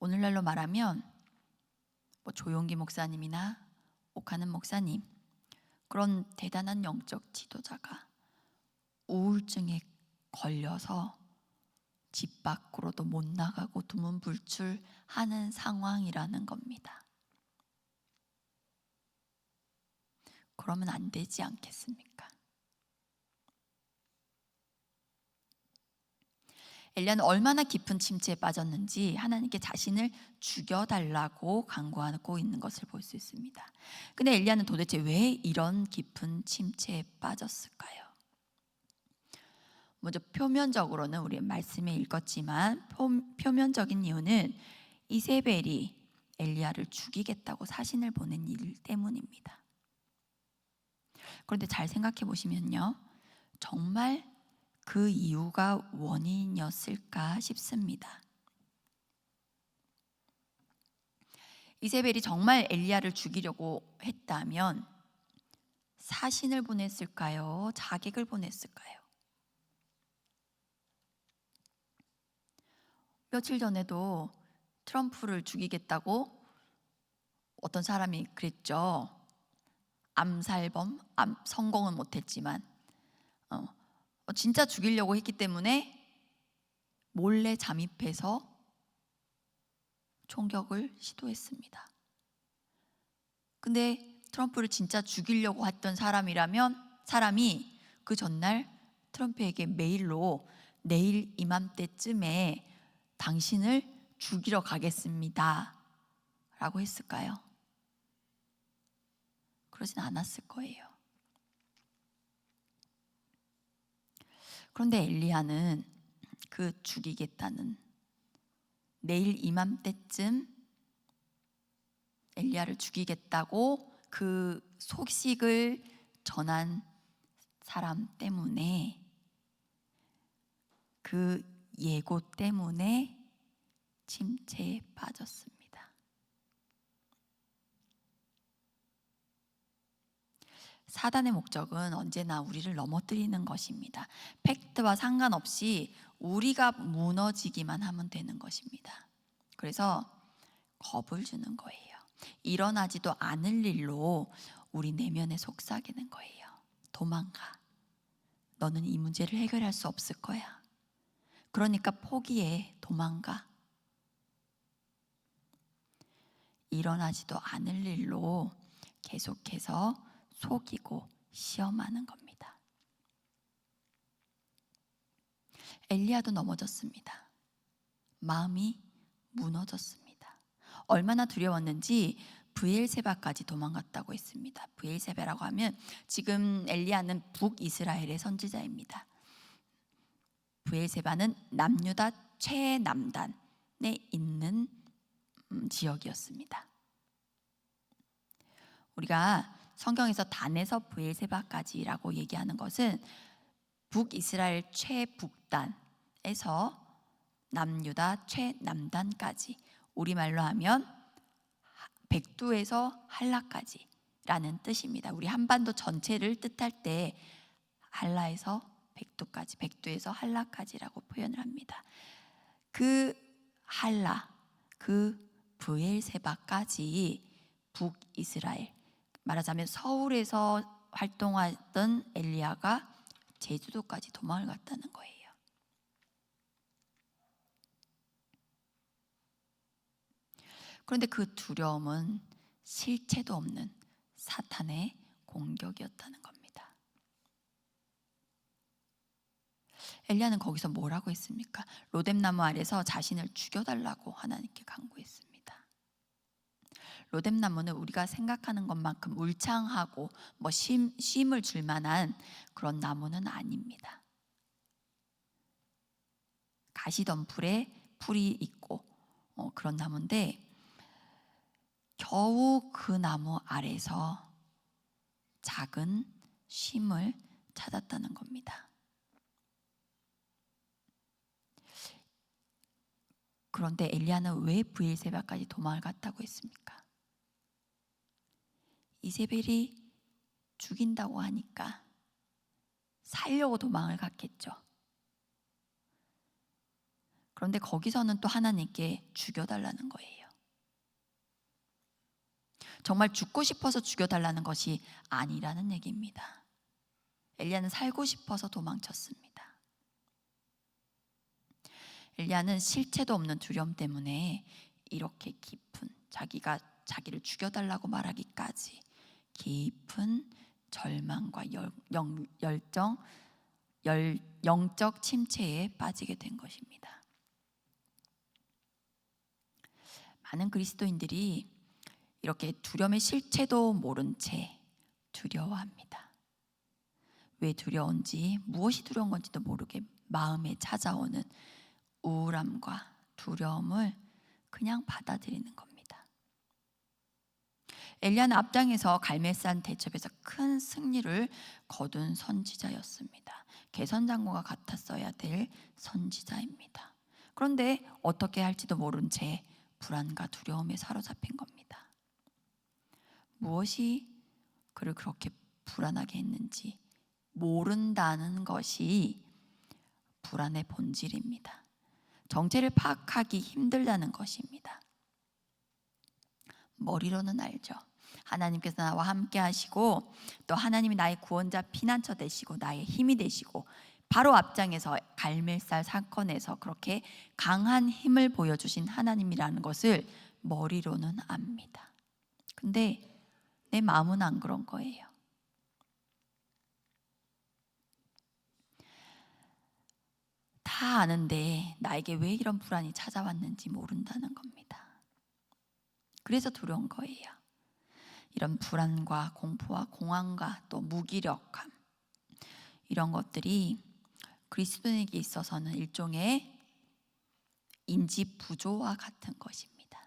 오늘날로 말하면 조용기 목사님이나 옥하는 목사님, 그런 대단한 영적 지도자가 우울증에 걸려서 집 밖으로도 못 나가고 두문불출하는 상황이라는 겁니다. 그러면 안 되지 않겠습니까? 엘리야는 얼마나 깊은 침체에 빠졌는지 하나님께 자신을 죽여달라고 간구하고 있는 것을 볼 수 있습니다. 근데 엘리야는 도대체 왜 이런 깊은 침체에 빠졌을까요? 먼저 표면적으로는 우리 말씀에 읽었지만 표면적인 이유는 이세벨이 엘리야를 죽이겠다고 사신을 보낸 일 때문입니다. 그런데 잘 생각해 보시면요, 정말 그 이유가 원인이었을까 싶습니다. 이세벨이 정말 엘리야를 죽이려고 했다면 사신을 보냈을까요? 자객을 보냈을까요? 며칠 전에도 트럼프를 죽이겠다고 어떤 사람이 그랬죠. 암살범, 성공은 못했지만 진짜 죽이려고 했기 때문에 몰래 잠입해서 총격을 시도했습니다. 근데 트럼프를 진짜 죽이려고 했던 사람이 그 전날 트럼프에게 메일로 내일 이맘때쯤에 당신을 죽이러 가겠습니다 라고 했을까요? 그러진 않았을 거예요. 그런데 엘리야는 그 죽이겠다는 내일 이맘때쯤 엘리야를 죽이겠다고 그 소식을 전한 사람 때문에, 그 예고 때문에 침체에 빠졌습니다. 사단의 목적은 언제나 우리를 넘어뜨리는 것입니다. 팩트와 상관없이 우리가 무너지기만 하면 되는 것입니다. 그래서 겁을 주는 거예요. 일어나지도 않을 일로 우리 내면에 속삭이는 거예요. 도망가. 너는 이 문제를 해결할 수 없을 거야. 그러니까 포기해. 도망가. 일어나지도 않을 일로 계속해서 속이고 시험하는 겁니다. 엘리야도 넘어졌습니다. 마음이 무너졌습니다. 얼마나 두려웠는지 브엘세바까지 도망갔다고 했습니다. 브엘세바라고 하면 지금 엘리야는 북이스라엘의 선지자입니다. 브엘세바는 남유다 최남단에 있는 지역이었습니다. 우리가 성경에서 단에서 브엘세바까지라고 얘기하는 것은 북이스라엘 최북단에서 남유다 최남단까지, 우리말로 하면 백두에서 한라까지라는 뜻입니다. 우리 한반도 전체를 뜻할 때 한라에서 백두까지, 백두에서 한라까지라고 표현을 합니다. 그 한라, 그 브엘세바까지 북이스라엘, 말하자면 서울에서 활동하던 엘리야가 제주도까지 도망을 갔다는 거예요. 그런데 그 두려움은 실체도 없는 사탄의 공격이었다는 겁니다. 엘리야는 거기서 뭐라고 했습니까? 로뎀나무 아래서 자신을 죽여달라고 하나님께 간구했습니다. 로뎀나무는 우리가 생각하는 것만큼 울창하고 쉼을 줄 만한 그런 나무는 아닙니다. 가시덤불에 풀이 있고 그런 나무인데, 겨우 그 나무 아래서 작은 쉼을 찾았다는 겁니다. 그런데 엘리야는 왜 브엘세바까지 도망을 갔다고 했습니까? 이세벨이 죽인다고 하니까 살려고 도망을 갔겠죠. 그런데 거기서는 또 하나님께 죽여달라는 거예요. 정말 죽고 싶어서 죽여달라는 것이 아니라는 얘기입니다. 엘리야는 살고 싶어서 도망쳤습니다. 엘리야는 실체도 없는 두려움 때문에 이렇게 깊은, 자기가 자기를 죽여달라고 말하기까지 깊은 절망과 영적 침체에 빠지게 된 것입니다. 많은 그리스도인들이 이렇게 두려움의 실체도 모른 채 두려워합니다. 왜 두려운지, 무엇이 두려운 건지도 모르게 마음에 찾아오는 우울함과 두려움을 그냥 받아들이는 겁니다. 엘리야는 앞장에서 갈멜산 대첩에서 큰 승리를 거둔 선지자였습니다. 개선장로가 같았어야 될 선지자입니다. 그런데 어떻게 할지도 모른 채 불안과 두려움에 사로잡힌 겁니다. 무엇이 그를 그렇게 불안하게 했는지 모른다는 것이 불안의 본질입니다. 정체를 파악하기 힘들다는 것입니다. 머리로는 알죠. 하나님께서 나와 함께 하시고 또 하나님이 나의 구원자 피난처 되시고 나의 힘이 되시고 바로 앞장에서 갈멜살 사건에서 그렇게 강한 힘을 보여주신 하나님이라는 것을 머리로는 압니다. 근데 내 마음은 안 그런 거예요. 다 아는데 나에게 왜 이런 불안이 찾아왔는지 모른다는 겁니다. 그래서 두려운 거예요. 이런 불안과 공포와 공황과 또 무기력함, 이런 것들이 그리스도인에게 있어서는 일종의 인지 부조와 같은 것입니다.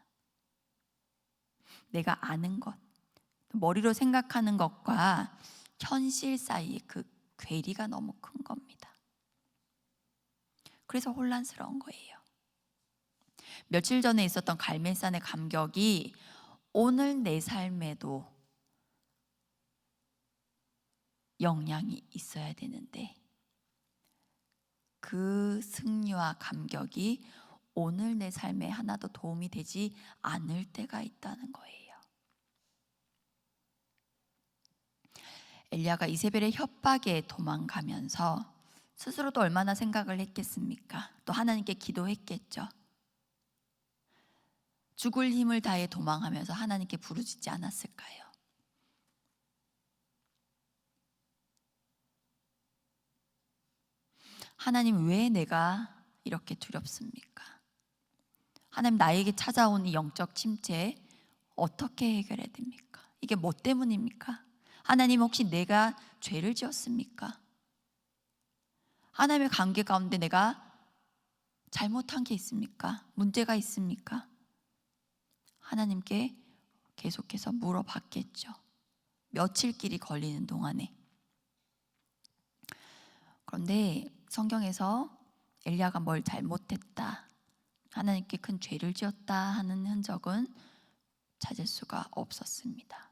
내가 아는 것, 머리로 생각하는 것과 현실 사이의 그 괴리가 너무 큰 겁니다. 그래서 혼란스러운 거예요. 며칠 전에 있었던 갈멜산의 감격이 오늘 내 삶에도 영향이 있어야 되는데 그 승리와 감격이 오늘 내 삶에 하나도 도움이 되지 않을 때가 있다는 거예요. 엘리야가 이세벨의 협박에 도망가면서 스스로도 얼마나 생각을 했겠습니까? 또 하나님께 기도했겠죠. 죽을 힘을 다해 도망하면서 하나님께 부르짖지 않았을까요? 하나님, 왜 내가 이렇게 두렵습니까? 하나님, 나에게 찾아온 이 영적 침체 어떻게 해결해야 됩니까? 이게 뭐 때문입니까? 하나님, 혹시 내가 죄를 지었습니까? 하나님의 관계 가운데 내가 잘못한 게 있습니까? 문제가 있습니까? 하나님께 계속해서 물어봤겠죠. 며칠 길이 걸리는 동안에. 그런데 성경에서 엘리야가 뭘 잘못했다, 하나님께 큰 죄를 지었다 하는 흔적은 찾을 수가 없었습니다.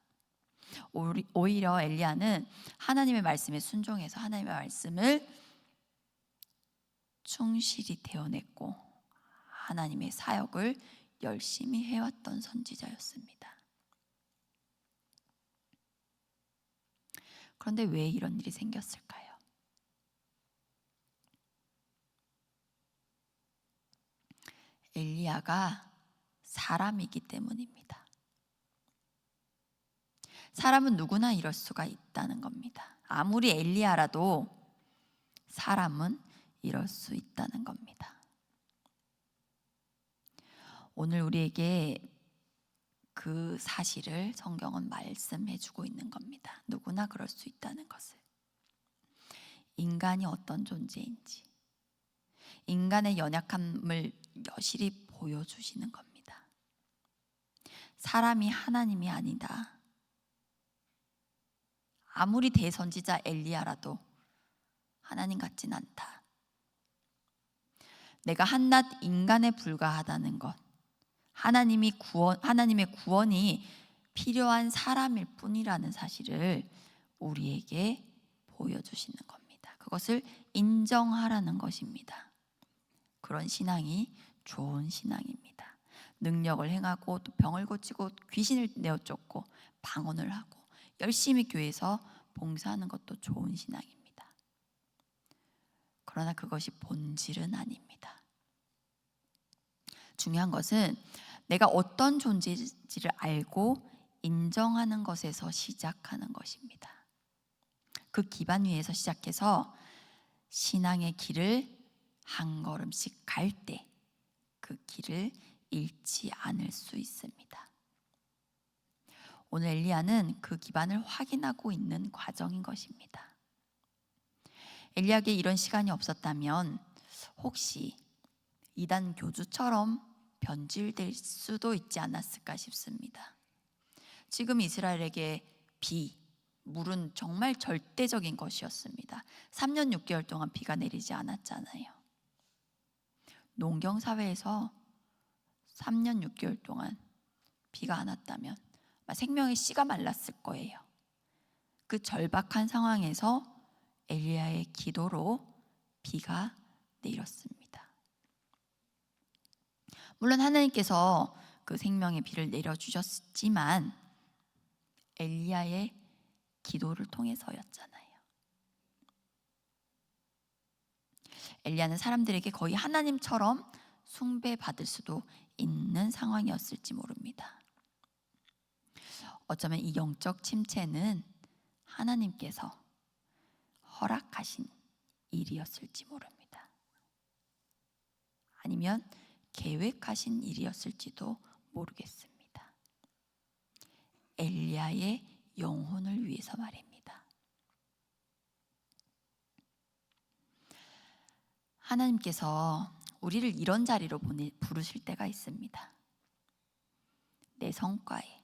오히려 엘리야는 하나님의 말씀에 순종해서 하나님의 말씀을 충실히 대언했고 하나님의 사역을 열심히 해왔던 선지자였습니다. 그런데 왜 이런 일이 생겼을까요? 엘리야가 사람이기 때문입니다. 사람은 누구나 이럴 수가 있다는 겁니다. 아무리 엘리야라도 사람은 이럴 수 있다는 겁니다. 오늘 우리에게 그 사실을 성경은 말씀해 주고 있는 겁니다. 누구나 그럴 수 있다는 것을. 인간이 어떤 존재인지, 인간의 연약함을 여실히 보여주시는 겁니다. 사람이 하나님이 아니다. 아무리 대선지자 엘리야라도 하나님 같진 않다. 내가 한낱 인간에 불과하다는 것, 하나님의 구원이 필요한 사람일 뿐이라는 사실을 우리에게 보여주시는 겁니다. 그것을 인정하라는 것입니다. 그런 신앙이 좋은 신앙입니다. 능력을 행하고 또 병을 고치고 귀신을 내어쫓고 방언을 하고 열심히 교회에서 봉사하는 것도 좋은 신앙입니다. 그러나 그것이 본질은 아닙니다. 중요한 것은 내가 어떤 존재인지를 알고 인정하는 것에서 시작하는 것입니다. 그 기반 위에서 시작해서 신앙의 길을 한 걸음씩 갈 때 그 길을 잃지 않을 수 있습니다. 오늘 엘리야는 그 기반을 확인하고 있는 과정인 것입니다. 엘리야에게 이런 시간이 없었다면 혹시 이단 교주처럼 변질될 수도 있지 않았을까 싶습니다. 지금 이스라엘에게 비, 물은 정말 절대적인 것이었습니다. 3년 6개월 동안 비가 내리지 않았잖아요. 농경 사회에서 3년 6개월 동안 비가 안 왔다면 생명의 씨가 말랐을 거예요. 그 절박한 상황에서 엘리야의 기도로 비가 내렸습니다. 물론 하나님께서 그 생명의 비를 내려주셨지만 엘리야의 기도를 통해서였잖아요. 엘리야는 사람들에게 거의 하나님처럼 숭배받을 수도 있는 상황이었을지 모릅니다. 어쩌면 이 영적 침체는 하나님께서 허락하신 일이었을지 모릅니다. 아니면 계획하신 일이었을지도 모르겠습니다. 엘리야의 영혼을 위해서 말입니다. 하나님께서 우리를 이런 자리로 부르실 때가 있습니다. 내 성과에,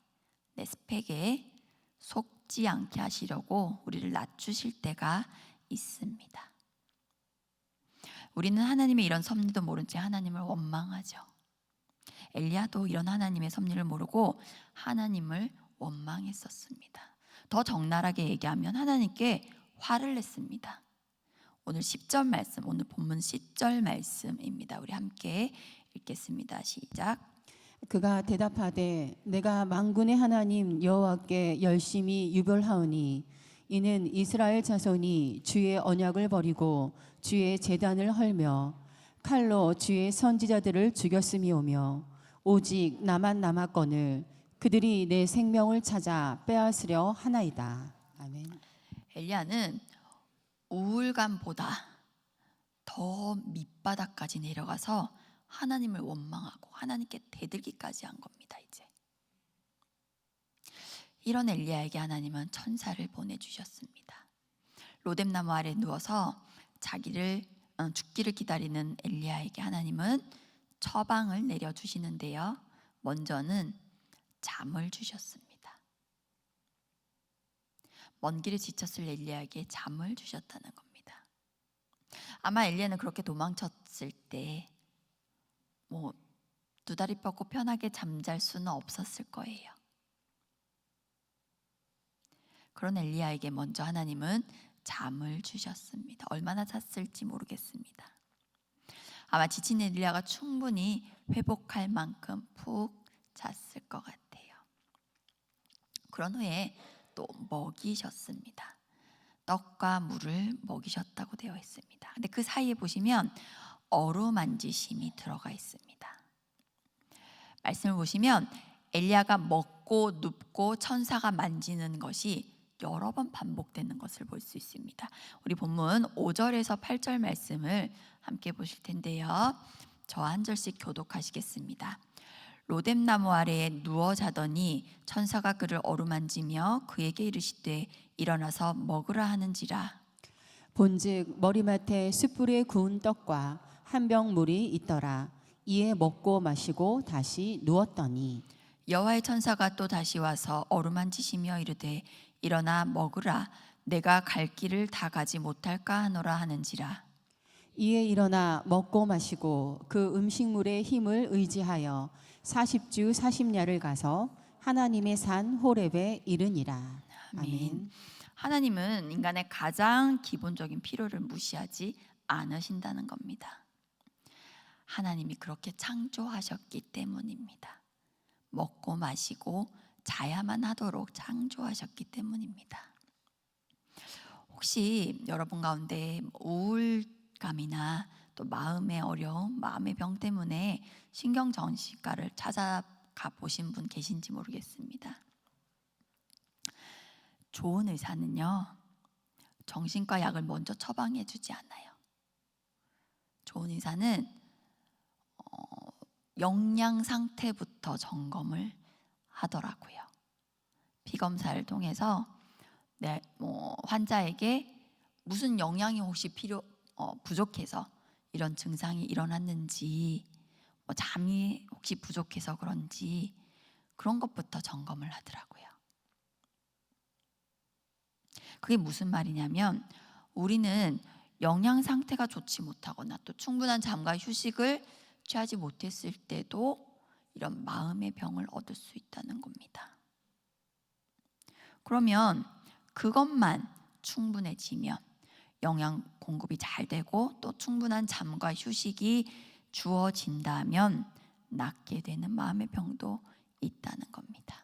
내 스펙에 속지 않게 하시려고 우리를 낮추실 때가 있습니다. 우리는 하나님의 이런 섭리도 모른 채 하나님을 원망하죠. 엘리야도 이런 하나님의 섭리를 모르고 하나님을 원망했었습니다. 더 적나라하게 얘기하면 하나님께 화를 냈습니다. 오늘 10절 말씀, 오늘 본문 10절 말씀입니다. 우리 함께 읽겠습니다. 시작. 그가 대답하되 내가 만군의 하나님 여호와께 열심히 유별하오니 이는 이스라엘 자손이 주의 언약을 버리고 주의 제단을 헐며 칼로 주의 선지자들을 죽였음이오며 오직 나만 남았거늘 그들이 내 생명을 찾아 빼앗으려 하나이다. 아멘. 엘리야는 우울감보다 더 밑바닥까지 내려가서 하나님을 원망하고 하나님께 대들기까지 한 겁니다. 이제 이런 엘리야에게 하나님은 천사를 보내주셨습니다. 로뎀나무 아래 누워서 자기를 죽기를 기다리는 엘리야에게 하나님은 처방을 내려주시는데요. 먼저는 잠을 주셨습니다. 먼 길에 지쳤을 엘리야에게 잠을 주셨다는 겁니다. 아마 엘리야는 그렇게 도망쳤을 때 두 다리 뻗고 편하게 잠잘 수는 없었을 거예요. 그런 엘리야에게 먼저 하나님은 잠을 주셨습니다. 얼마나 잤을지 모르겠습니다. 아마 지친 엘리야가 충분히 회복할 만큼 푹 잤을 것 같아요. 그런 후에 또 먹이셨습니다. 떡과 물을 먹이셨다고 되어 있습니다. 근데 그 사이에 보시면 어루만지심이 들어가 있습니다. 말씀을 보시면 엘리야가 먹고 눕고 천사가 만지는 것이 여러 번 반복되는 것을 볼 수 있습니다. 우리 본문 5절에서 8절 말씀을 함께 보실 텐데요. 저 한 절씩 교독하시겠습니다. 로뎀나무 아래에 누워 자더니 천사가 그를 어루만지며 그에게 이르시되 일어나서 먹으라 하는지라. 본즉 머리맡에 숯불에 구운 떡과 한 병 물이 있더라. 이에 먹고 마시고 다시 누웠더니 여호와의 천사가 또 다시 와서 어루만지시며 이르되 일어나 먹으라. 내가 갈 길을 다 가지 못할까 하노라 하는지라. 이에 일어나 먹고 마시고 그 음식물의 힘을 의지하여 40주 40야를 가서 하나님의 산 호렙에 이르니라. 아멘. 하나님은 인간의 가장 기본적인 필요를 무시하지 않으신다는 겁니다. 하나님이 그렇게 창조하셨기 때문입니다. 먹고 마시고 자야만 하도록 창조하셨기 때문입니다. 혹시 여러분 가운데 우울감이나 또 마음의 어려움, 마음의 병 때문에 신경정신과를 찾아가 보신 분 계신지 모르겠습니다. 좋은 의사는요, 정신과 약을 먼저 처방해 주지 않아요. 좋은 의사는 영양 상태부터 점검을 하더라고요. 피검사를 통해서 환자에게 무슨 영양이 혹시 부족해서 이런 증상이 일어났는지, 잠이 혹시 부족해서 그런지 그런 것부터 점검을 하더라고요. 그게 무슨 말이냐면 우리는 영양 상태가 좋지 못하거나 또 충분한 잠과 휴식을 취하지 못했을 때도 이런 마음의 병을 얻을 수 있다는 겁니다. 그러면 그것만 충분해지면 영양 공급이 잘 되고 또 충분한 잠과 휴식이 주어진다면 낫게 되는 마음의 병도 있다는 겁니다.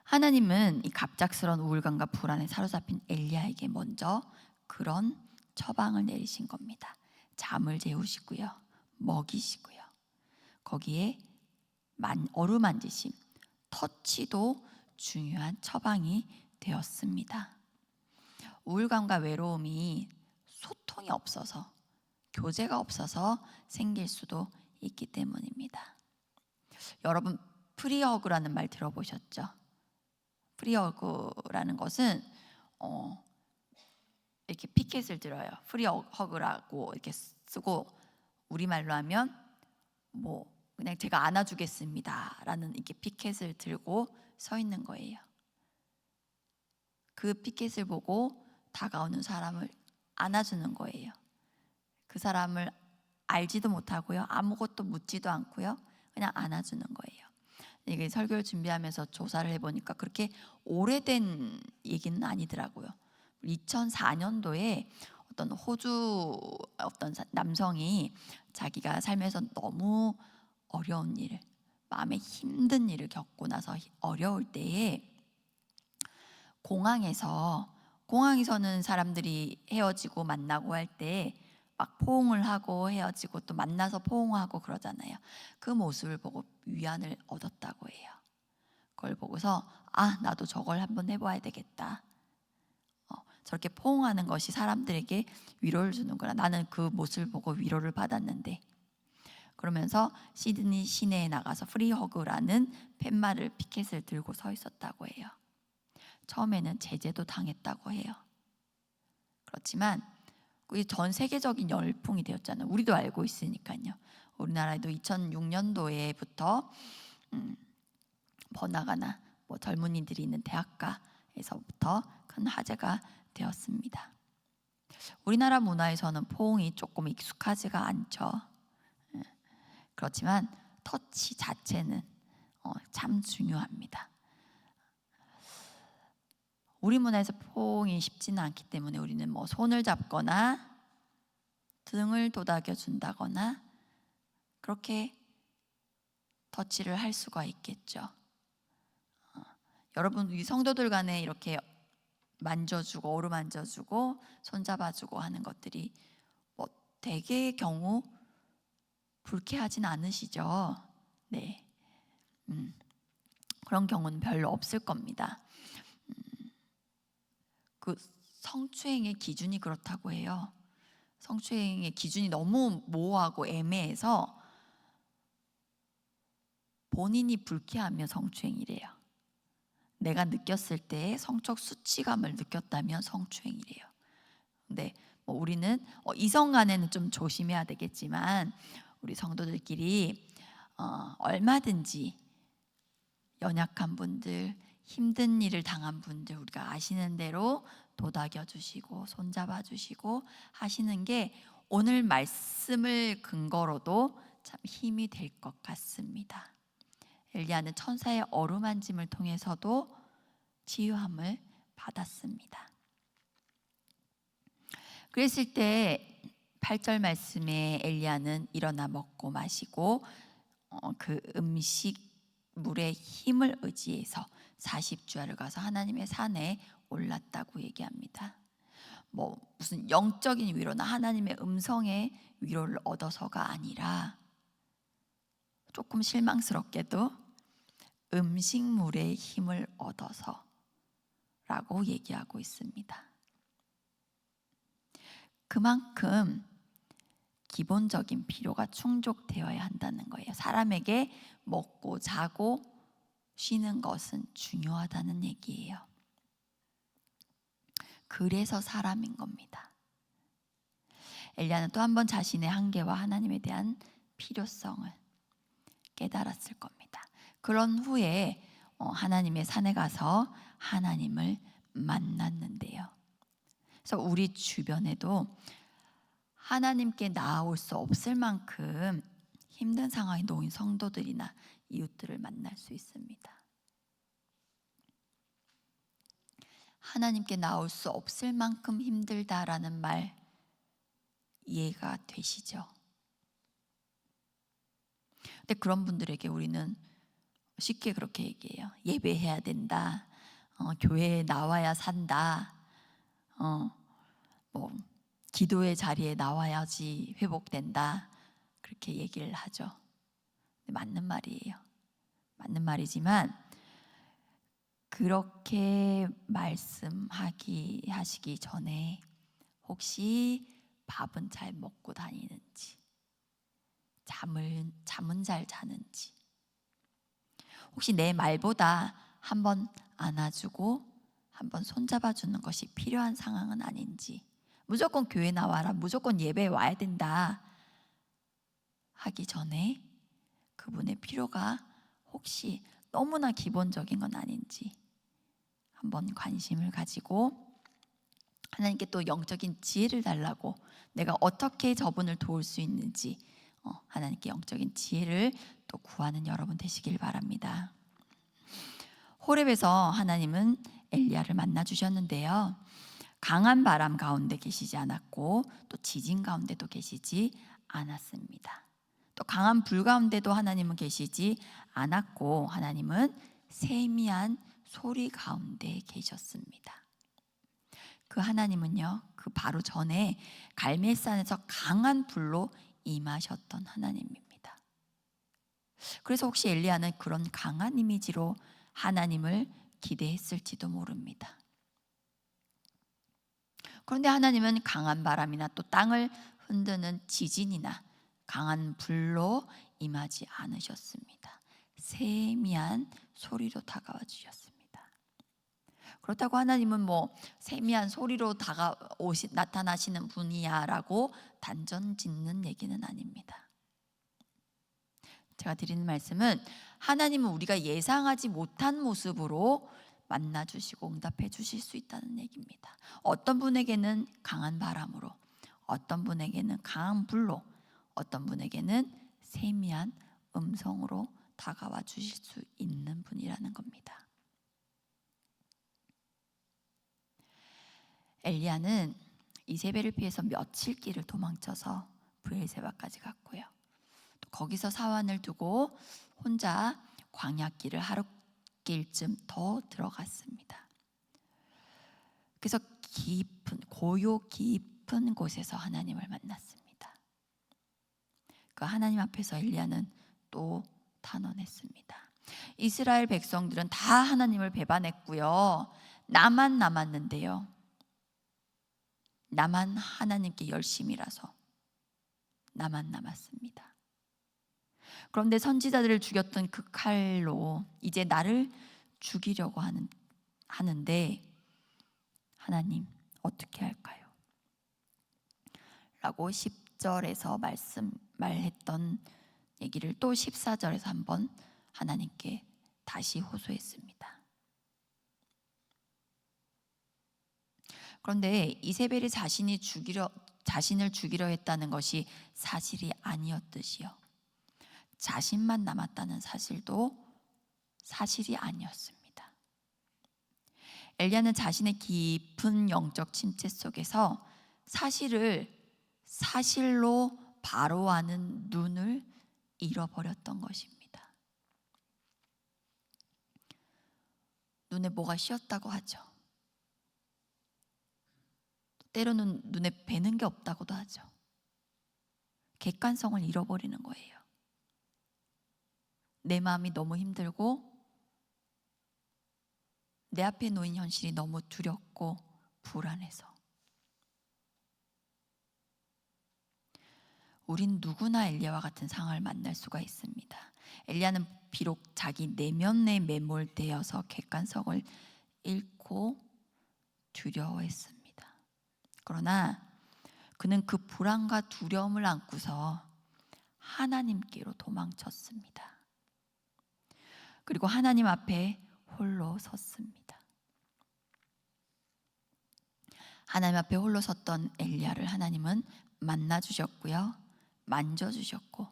하나님은 이 갑작스러운 우울감과 불안에 사로잡힌 엘리야에게 먼저 그런 처방을 내리신 겁니다. 잠을 재우시고요, 먹이시고요, 거기에 어루만지심, 터치도 중요한 처방이 되었습니다. 우울감과 외로움이 소통이 없어서, 교제가 없어서 생길 수도 있기 때문입니다. 여러분 프리허그라는 말 들어보셨죠? 프리허그라는 것은 이렇게 피켓을 들어요. 프리허그라고 이렇게 쓰고 우리말로 하면 뭐 그냥 제가 안아주겠습니다라는 이렇게 피켓을 들고 서 있는 거예요. 그 피켓을 보고 다가오는 사람을 안아주는 거예요. 그 사람을 알지도 못하고요, 아무것도 묻지도 않고요, 그냥 안아주는 거예요. 이게 설교를 준비하면서 조사를 해보니까 그렇게 오래된 얘기는 아니더라고요. 2004년도에 어떤 호주 어떤 남성이 자기가 살면서 너무 어려운 일, 마음에 힘든 일을 겪고 나서 어려울 때에 공항에서는 사람들이 헤어지고 만나고 할 때 막 포옹을 하고 헤어지고 또 만나서 포옹하고 그러잖아요. 그 모습을 보고 위안을 얻었다고 해요. 그걸 보고서 나도 저걸 한번 해봐야 되겠다. 저렇게 포옹하는 것이 사람들에게 위로를 주는구나. 나는 그 모습을 보고 위로를 받았는데. 그러면서 시드니 시내에 나가서 프리허그라는 팻말을 피켓을 들고 서 있었다고 해요. 처음에는 제재도 당했다고 해요. 그렇지만 그게 전 세계적인 열풍이 되었잖아요. 우리도 알고 있으니까요. 우리나라에도 2006년도에부터 번화가나 뭐 젊은이들이 있는 대학가에서부터 큰 화제가 되었습니다. 우리나라 문화에서는 포옹이 조금 익숙하지가 않죠. 그렇지만 터치 자체는 참 중요합니다. 우리 문화에서 포옹이 쉽지는 않기 때문에 우리는 뭐 손을 잡거나 등을 도닥여 준다거나 그렇게 터치를 할 수가 있겠죠. 여러분, 우리 성도들 간에 이렇게 만져주고 어루만져주고 손잡아주고 하는 것들이 뭐 대개의 경우 불쾌하진 않으시죠? 네, 그런 경우는 별로 없을 겁니다. 그 성추행의 기준이 그렇다고 해요. 성추행의 기준이 너무 모호하고 애매해서 본인이 불쾌하면 성추행이래요. 내가 느꼈을 때 성적 수치감을 느꼈다면 성추행이래요. 근데 뭐 우리는 이성 간에는 좀 조심해야 되겠지만 우리 성도들끼리 얼마든지 연약한 분들, 힘든 일을 당한 분들 우리가 아시는 대로 도닥여 주시고 손잡아 주시고 하시는 게 오늘 말씀을 근거로도 참 힘이 될 것 같습니다. 엘리야는 천사의 어루만짐을 통해서도 치유함을 받았습니다. 그랬을 때 8절 말씀에 엘리야는 일어나 먹고 마시고 그 음식물의 힘을 의지해서 40주야를 가서 하나님의 산에 올랐다고 얘기합니다. 뭐 무슨 영적인 위로나 하나님의 음성의 위로를 얻어서가 아니라 조금 실망스럽게도 음식물의 힘을 얻어서라고 얘기하고 있습니다. 그만큼 기본적인 필요가 충족되어야 한다는 거예요. 사람에게 먹고 자고 쉬는 것은 중요하다는 얘기예요. 그래서 사람인 겁니다. 엘리야는 또 한 번 자신의 한계와 하나님에 대한 필요성을 깨달았을 겁니다. 그런 후에 하나님의 산에 가서 하나님을 만났는데요. 그래서 우리 주변에도 하나님께 나아올 수 없을 만큼 힘든 상황에 놓인 성도들이나 이웃들을 만날 수 있습니다. 하나님께 나올 수 없을 만큼 힘들다라는 말 이해가 되시죠? 근데 그런 분들에게 우리는 쉽게 그렇게 얘기해요. 예배해야 된다. 교회에 나와야 산다. 뭐 기도의 자리에 나와야지 회복된다. 그렇게 얘기를 하죠. 맞는 말이에요. 맞는 말이지만 그렇게 하시기 전에 혹시 밥은 잘 먹고 다니는지, 잠은 잘 자는지, 혹시 내 말보다 한번 안아주고 한번 손잡아주는 것이 필요한 상황은 아닌지, 무조건 교회 나와라, 무조건 예배에 와야 된다 하기 전에 그분의 필요가 혹시 너무나 기본적인 건 아닌지 한번 관심을 가지고 하나님께 또 영적인 지혜를 달라고, 내가 어떻게 저분을 도울 수 있는지 하나님께 영적인 지혜를 또 구하는 여러분 되시길 바랍니다. 호렙에서 하나님은 엘리야를 만나 주셨는데요, 강한 바람 가운데 계시지 않았고 또 지진 가운데도 계시지 않았습니다. 또 강한 불 가운데도 하나님은 계시지 않았고 하나님은 세미한 소리 가운데 계셨습니다. 그 하나님은요, 그 바로 전에 갈멜산에서 강한 불로 임하셨던 하나님입니다. 그래서 혹시 엘리야는 그런 강한 이미지로 하나님을 기대했을지도 모릅니다. 그런데 하나님은 강한 바람이나 또 땅을 흔드는 지진이나 강한 불로 임하지 않으셨습니다. 세미한 소리로 다가와 주셨습니다. 그렇다고 하나님은 뭐 세미한 소리로 나타나시는 분이야라고 단정 짓는 얘기는 아닙니다. 제가 드리는 말씀은 하나님은 우리가 예상하지 못한 모습으로 만나 주시고 응답해 주실 수 있다는 얘기입니다. 어떤 분에게는 강한 바람으로, 어떤 분에게는 강한 불로, 어떤 분에게는 세미한 음성으로 다가와 주실 수 있는 분이라는 겁니다. 엘리야는 이세벨을 피해서 며칠 길을 도망쳐서 브엘세바까지 갔고요. 또 거기서 사환을 두고 혼자 광야길을 하룻길쯤 더 들어갔습니다. 그래서 고요 깊은 곳에서 하나님을 만났습니다. 그 하나님 앞에서 엘리야는 또 탄원했습니다. 이스라엘 백성들은 다 하나님을 배반했고요, 나만 남았는데요, 나만 하나님께 열심이라서 나만 남았습니다. 그런데 선지자들을 죽였던 그 칼로 이제 나를 죽이려고 하는데 하나님 어떻게 할까요? 라고 10절에서 말했던 얘기를 또 14절에서 한번 하나님께 다시 호소했습니다. 그런데 이세벨이 자신을 죽이려 했다는 것이 사실이 아니었듯이요, 자신만 남았다는 사실도 사실이 아니었습니다. 엘리야는 자신의 깊은 영적 침체 속에서 사실을 사실로 바로 아는 눈을 잃어버렸던 것입니다. 눈에 뭐가 씌었다고 하죠. 때로는 눈에 뵈는 게 없다고도 하죠. 객관성을 잃어버리는 거예요. 내 마음이 너무 힘들고 내 앞에 놓인 현실이 너무 두렵고 불안해서. 우린 누구나 엘리야와 같은 상황을 만날 수가 있습니다. 엘리야는 비록 자기 내면에 매몰되어서 객관성을 잃고 두려워했습니다. 그러나 그는 그 불안과 두려움을 안고서 하나님께로 도망쳤습니다. 그리고 하나님 앞에 홀로 섰습니다. 하나님 앞에 홀로 섰던 엘리야를 하나님은 만나 주셨고요, 만져 주셨고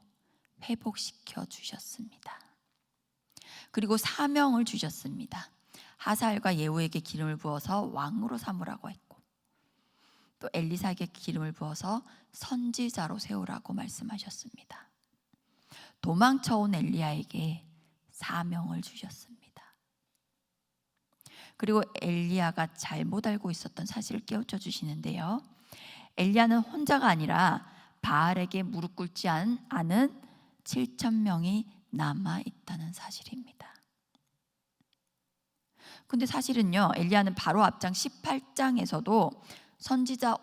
회복시켜 주셨습니다. 그리고 사명을 주셨습니다. 하사엘과 예후에게 기름을 부어서 왕으로 삼으라고 했고, 또 엘리사에게 기름을 부어서 선지자로 세우라고 말씀하셨습니다. 도망쳐온 엘리야에게 사명을 주셨습니다. 그리고 엘리야가 잘못 알고 있었던 사실을 깨우쳐 주시는데요, 엘리야는 혼자가 아니라 바알에게 무릎 꿇지 않은 7,000명이 남아 있다는 사실입니다. 근데 사실은요, 엘리야는 바로 앞장 18장에서도 선지자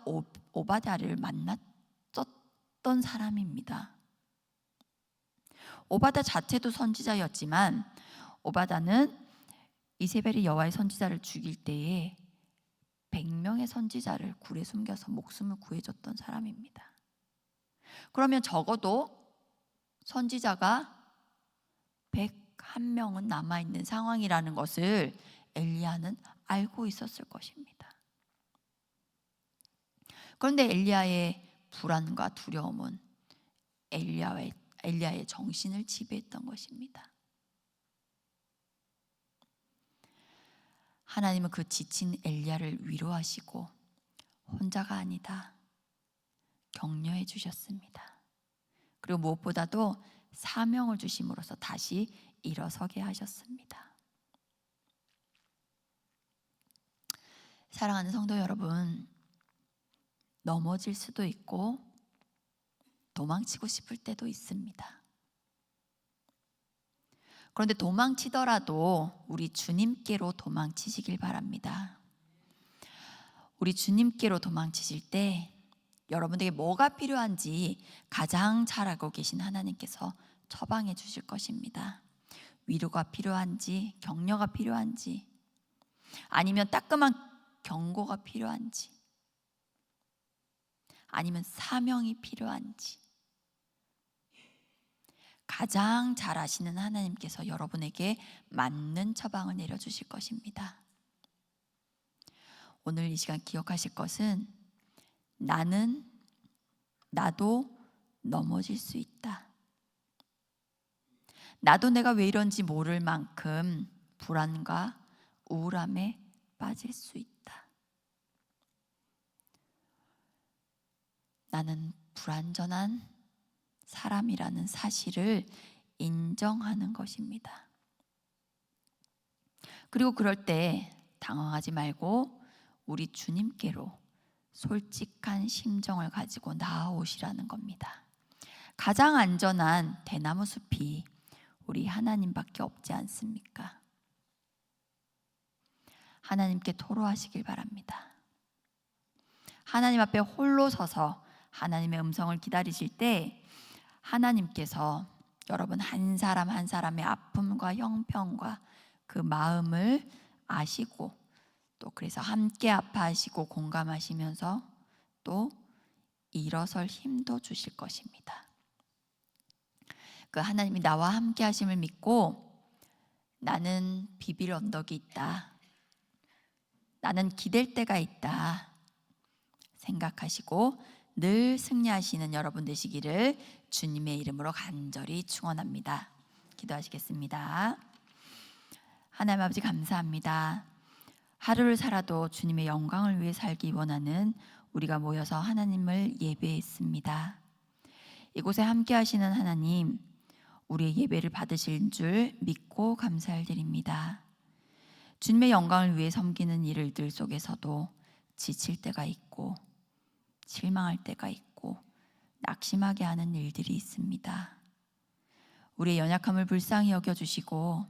오바댜를 만났었던 사람입니다. 오바댜 자체도 선지자였지만 오바댜는 이세벨이 여호와의 선지자를 죽일 때에 100명의 선지자를 굴에 숨겨서 목숨을 구해줬던 사람입니다. 그러면 적어도 선지자가 101명은 남아있는 상황이라는 것을 엘리야는 알고 있었을 것입니다. 그런데 엘리야의 불안과 두려움은 엘리야의 정신을 지배했던 것입니다. 하나님은 그 지친 엘리야를 위로하시고 혼자가 아니다 격려해 주셨습니다. 그리고 무엇보다도 사명을 주심으로써 다시 일어서게 하셨습니다. 사랑하는 성도 여러분, 넘어질 수도 있고 도망치고 싶을 때도 있습니다. 그런데 도망치더라도 우리 주님께로 도망치시길 바랍니다. 우리 주님께로 도망치실 때 여러분에게 뭐가 필요한지 가장 잘 알고 계신 하나님께서 처방해 주실 것입니다. 위로가 필요한지, 격려가 필요한지, 아니면 따끔한 경고가 필요한지, 아니면 사명이 필요한지, 가장 잘 아시는 하나님께서 여러분에게 맞는 처방을 내려주실 것입니다. 오늘 이 시간 기억하실 것은 나도 넘어질 수 있다. 나도 내가 왜 이런지 모를 만큼 불안과 우울함에 빠질 수 있다. 나는 불완전한 사람이라는 사실을 인정하는 것입니다. 그리고 그럴 때 당황하지 말고 우리 주님께로 솔직한 심정을 가지고 나아오시라는 겁니다. 가장 안전한 대나무 숲이 우리 하나님밖에 없지 않습니까? 하나님께 토로하시길 바랍니다. 하나님 앞에 홀로 서서 하나님의 음성을 기다리실 때 하나님께서 여러분 한 사람 한 사람의 아픔과 형편과 그 마음을 아시고, 또 그래서 함께 아파하시고 공감하시면서 또 일어설 힘도 주실 것입니다. 그 하나님이 나와 함께 하심을 믿고 나는 비빌 언덕이 있다, 나는 기댈 때가 있다 생각하시고 늘 승리하시는 여러분 되시기를 주님의 이름으로 간절히 축원합니다. 기도하시겠습니다. 하나님 아버지 감사합니다. 하루를 살아도 주님의 영광을 위해 살기 원하는 우리가 모여서 하나님을 예배했습니다. 이곳에 함께 하시는 하나님, 우리의 예배를 받으실 줄 믿고 감사를 드립니다. 주님의 영광을 위해 섬기는 일들 속에서도 지칠 때가 있고 실망할 때가 있고 낙심하게 하는 일들이 있습니다. 우리의 연약함을 불쌍히 여겨주시고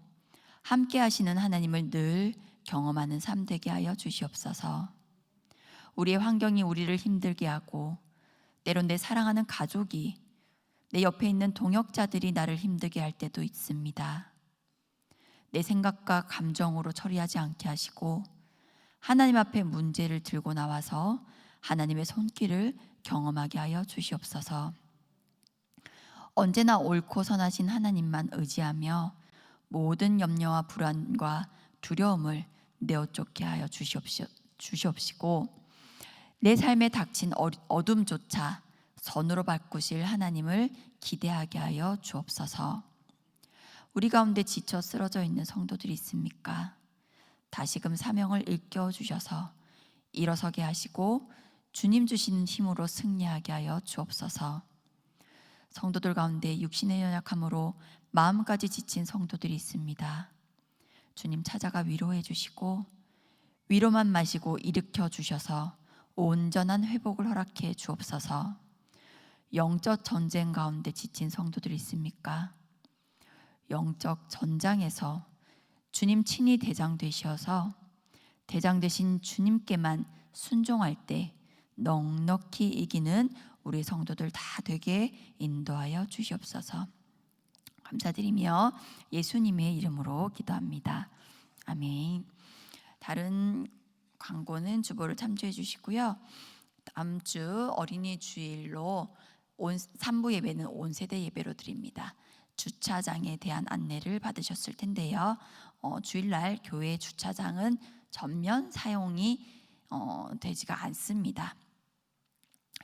함께 하시는 하나님을 늘 경험하는 삶 되게 하여 주시옵소서. 우리의 환경이 우리를 힘들게 하고 때론 내 사랑하는 가족이, 내 옆에 있는 동역자들이 나를 힘들게 할 때도 있습니다. 내 생각과 감정으로 처리하지 않게 하시고 하나님 앞에 문제를 들고 나와서 하나님의 손길을 경험하게 하여 주시옵소서. 언제나 옳고 선하신 하나님만 의지하며 모든 염려와 불안과 두려움을 내어 쫓게 하여 주시옵시고 내 삶에 닥친 어둠조차 선으로 바꾸실 하나님을 기대하게 하여 주옵소서. 우리 가운데 지쳐 쓰러져 있는 성도들이 있습니까? 다시금 사명을 일깨워 주셔서 일어서게 하시고 주님 주시는 힘으로 승리하게 하여 주옵소서. 성도들 가운데 육신의 연약함으로 마음까지 지친 성도들이 있습니다. 주님 찾아가 위로해 주시고 위로만 마시고 일으켜 주셔서 온전한 회복을 허락해 주옵소서. 영적 전쟁 가운데 지친 성도들이 있습니까? 영적 전장에서 주님 친히 대장 되셔서 대장 되신 주님께만 순종할 때 넉넉히 이기는 우리 성도들 다 되게 인도하여 주시옵소서. 감사드리며 예수님의 이름으로 기도합니다. 아멘. 다른 광고는 주보를 참조해 주시고요. 다음 주 어린이 주일로 3부 예배는 온 세대 예배로 드립니다. 주차장에 대한 안내를 받으셨을 텐데요. 주일날 교회 주차장은 전면 사용이 되지가 않습니다.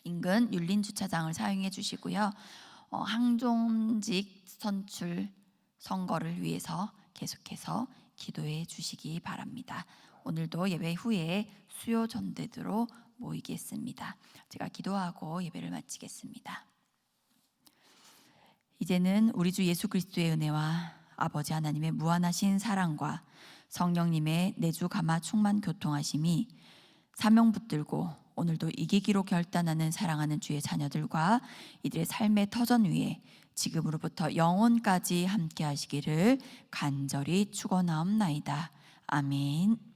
인근 율린 주차장을 사용해 주시고요. 항종직 선출 선거를 위해서 계속해서 기도해 주시기 바랍니다. 오늘도 예배 후에 수요 전대도로 모이겠습니다. 제가 기도하고 예배를 마치겠습니다. 이제는 우리 주 예수 그리스도의 은혜와 아버지 하나님의 무한하신 사랑과 성령님의 내주 감화 충만 교통하심이 사명 붙들고 오늘도 이기기로 결단하는 사랑하는 주의 자녀들과 이들의 삶의 터전 위에 지금으로부터 영원까지 함께 하시기를 간절히 축원하옵나이다. 아멘.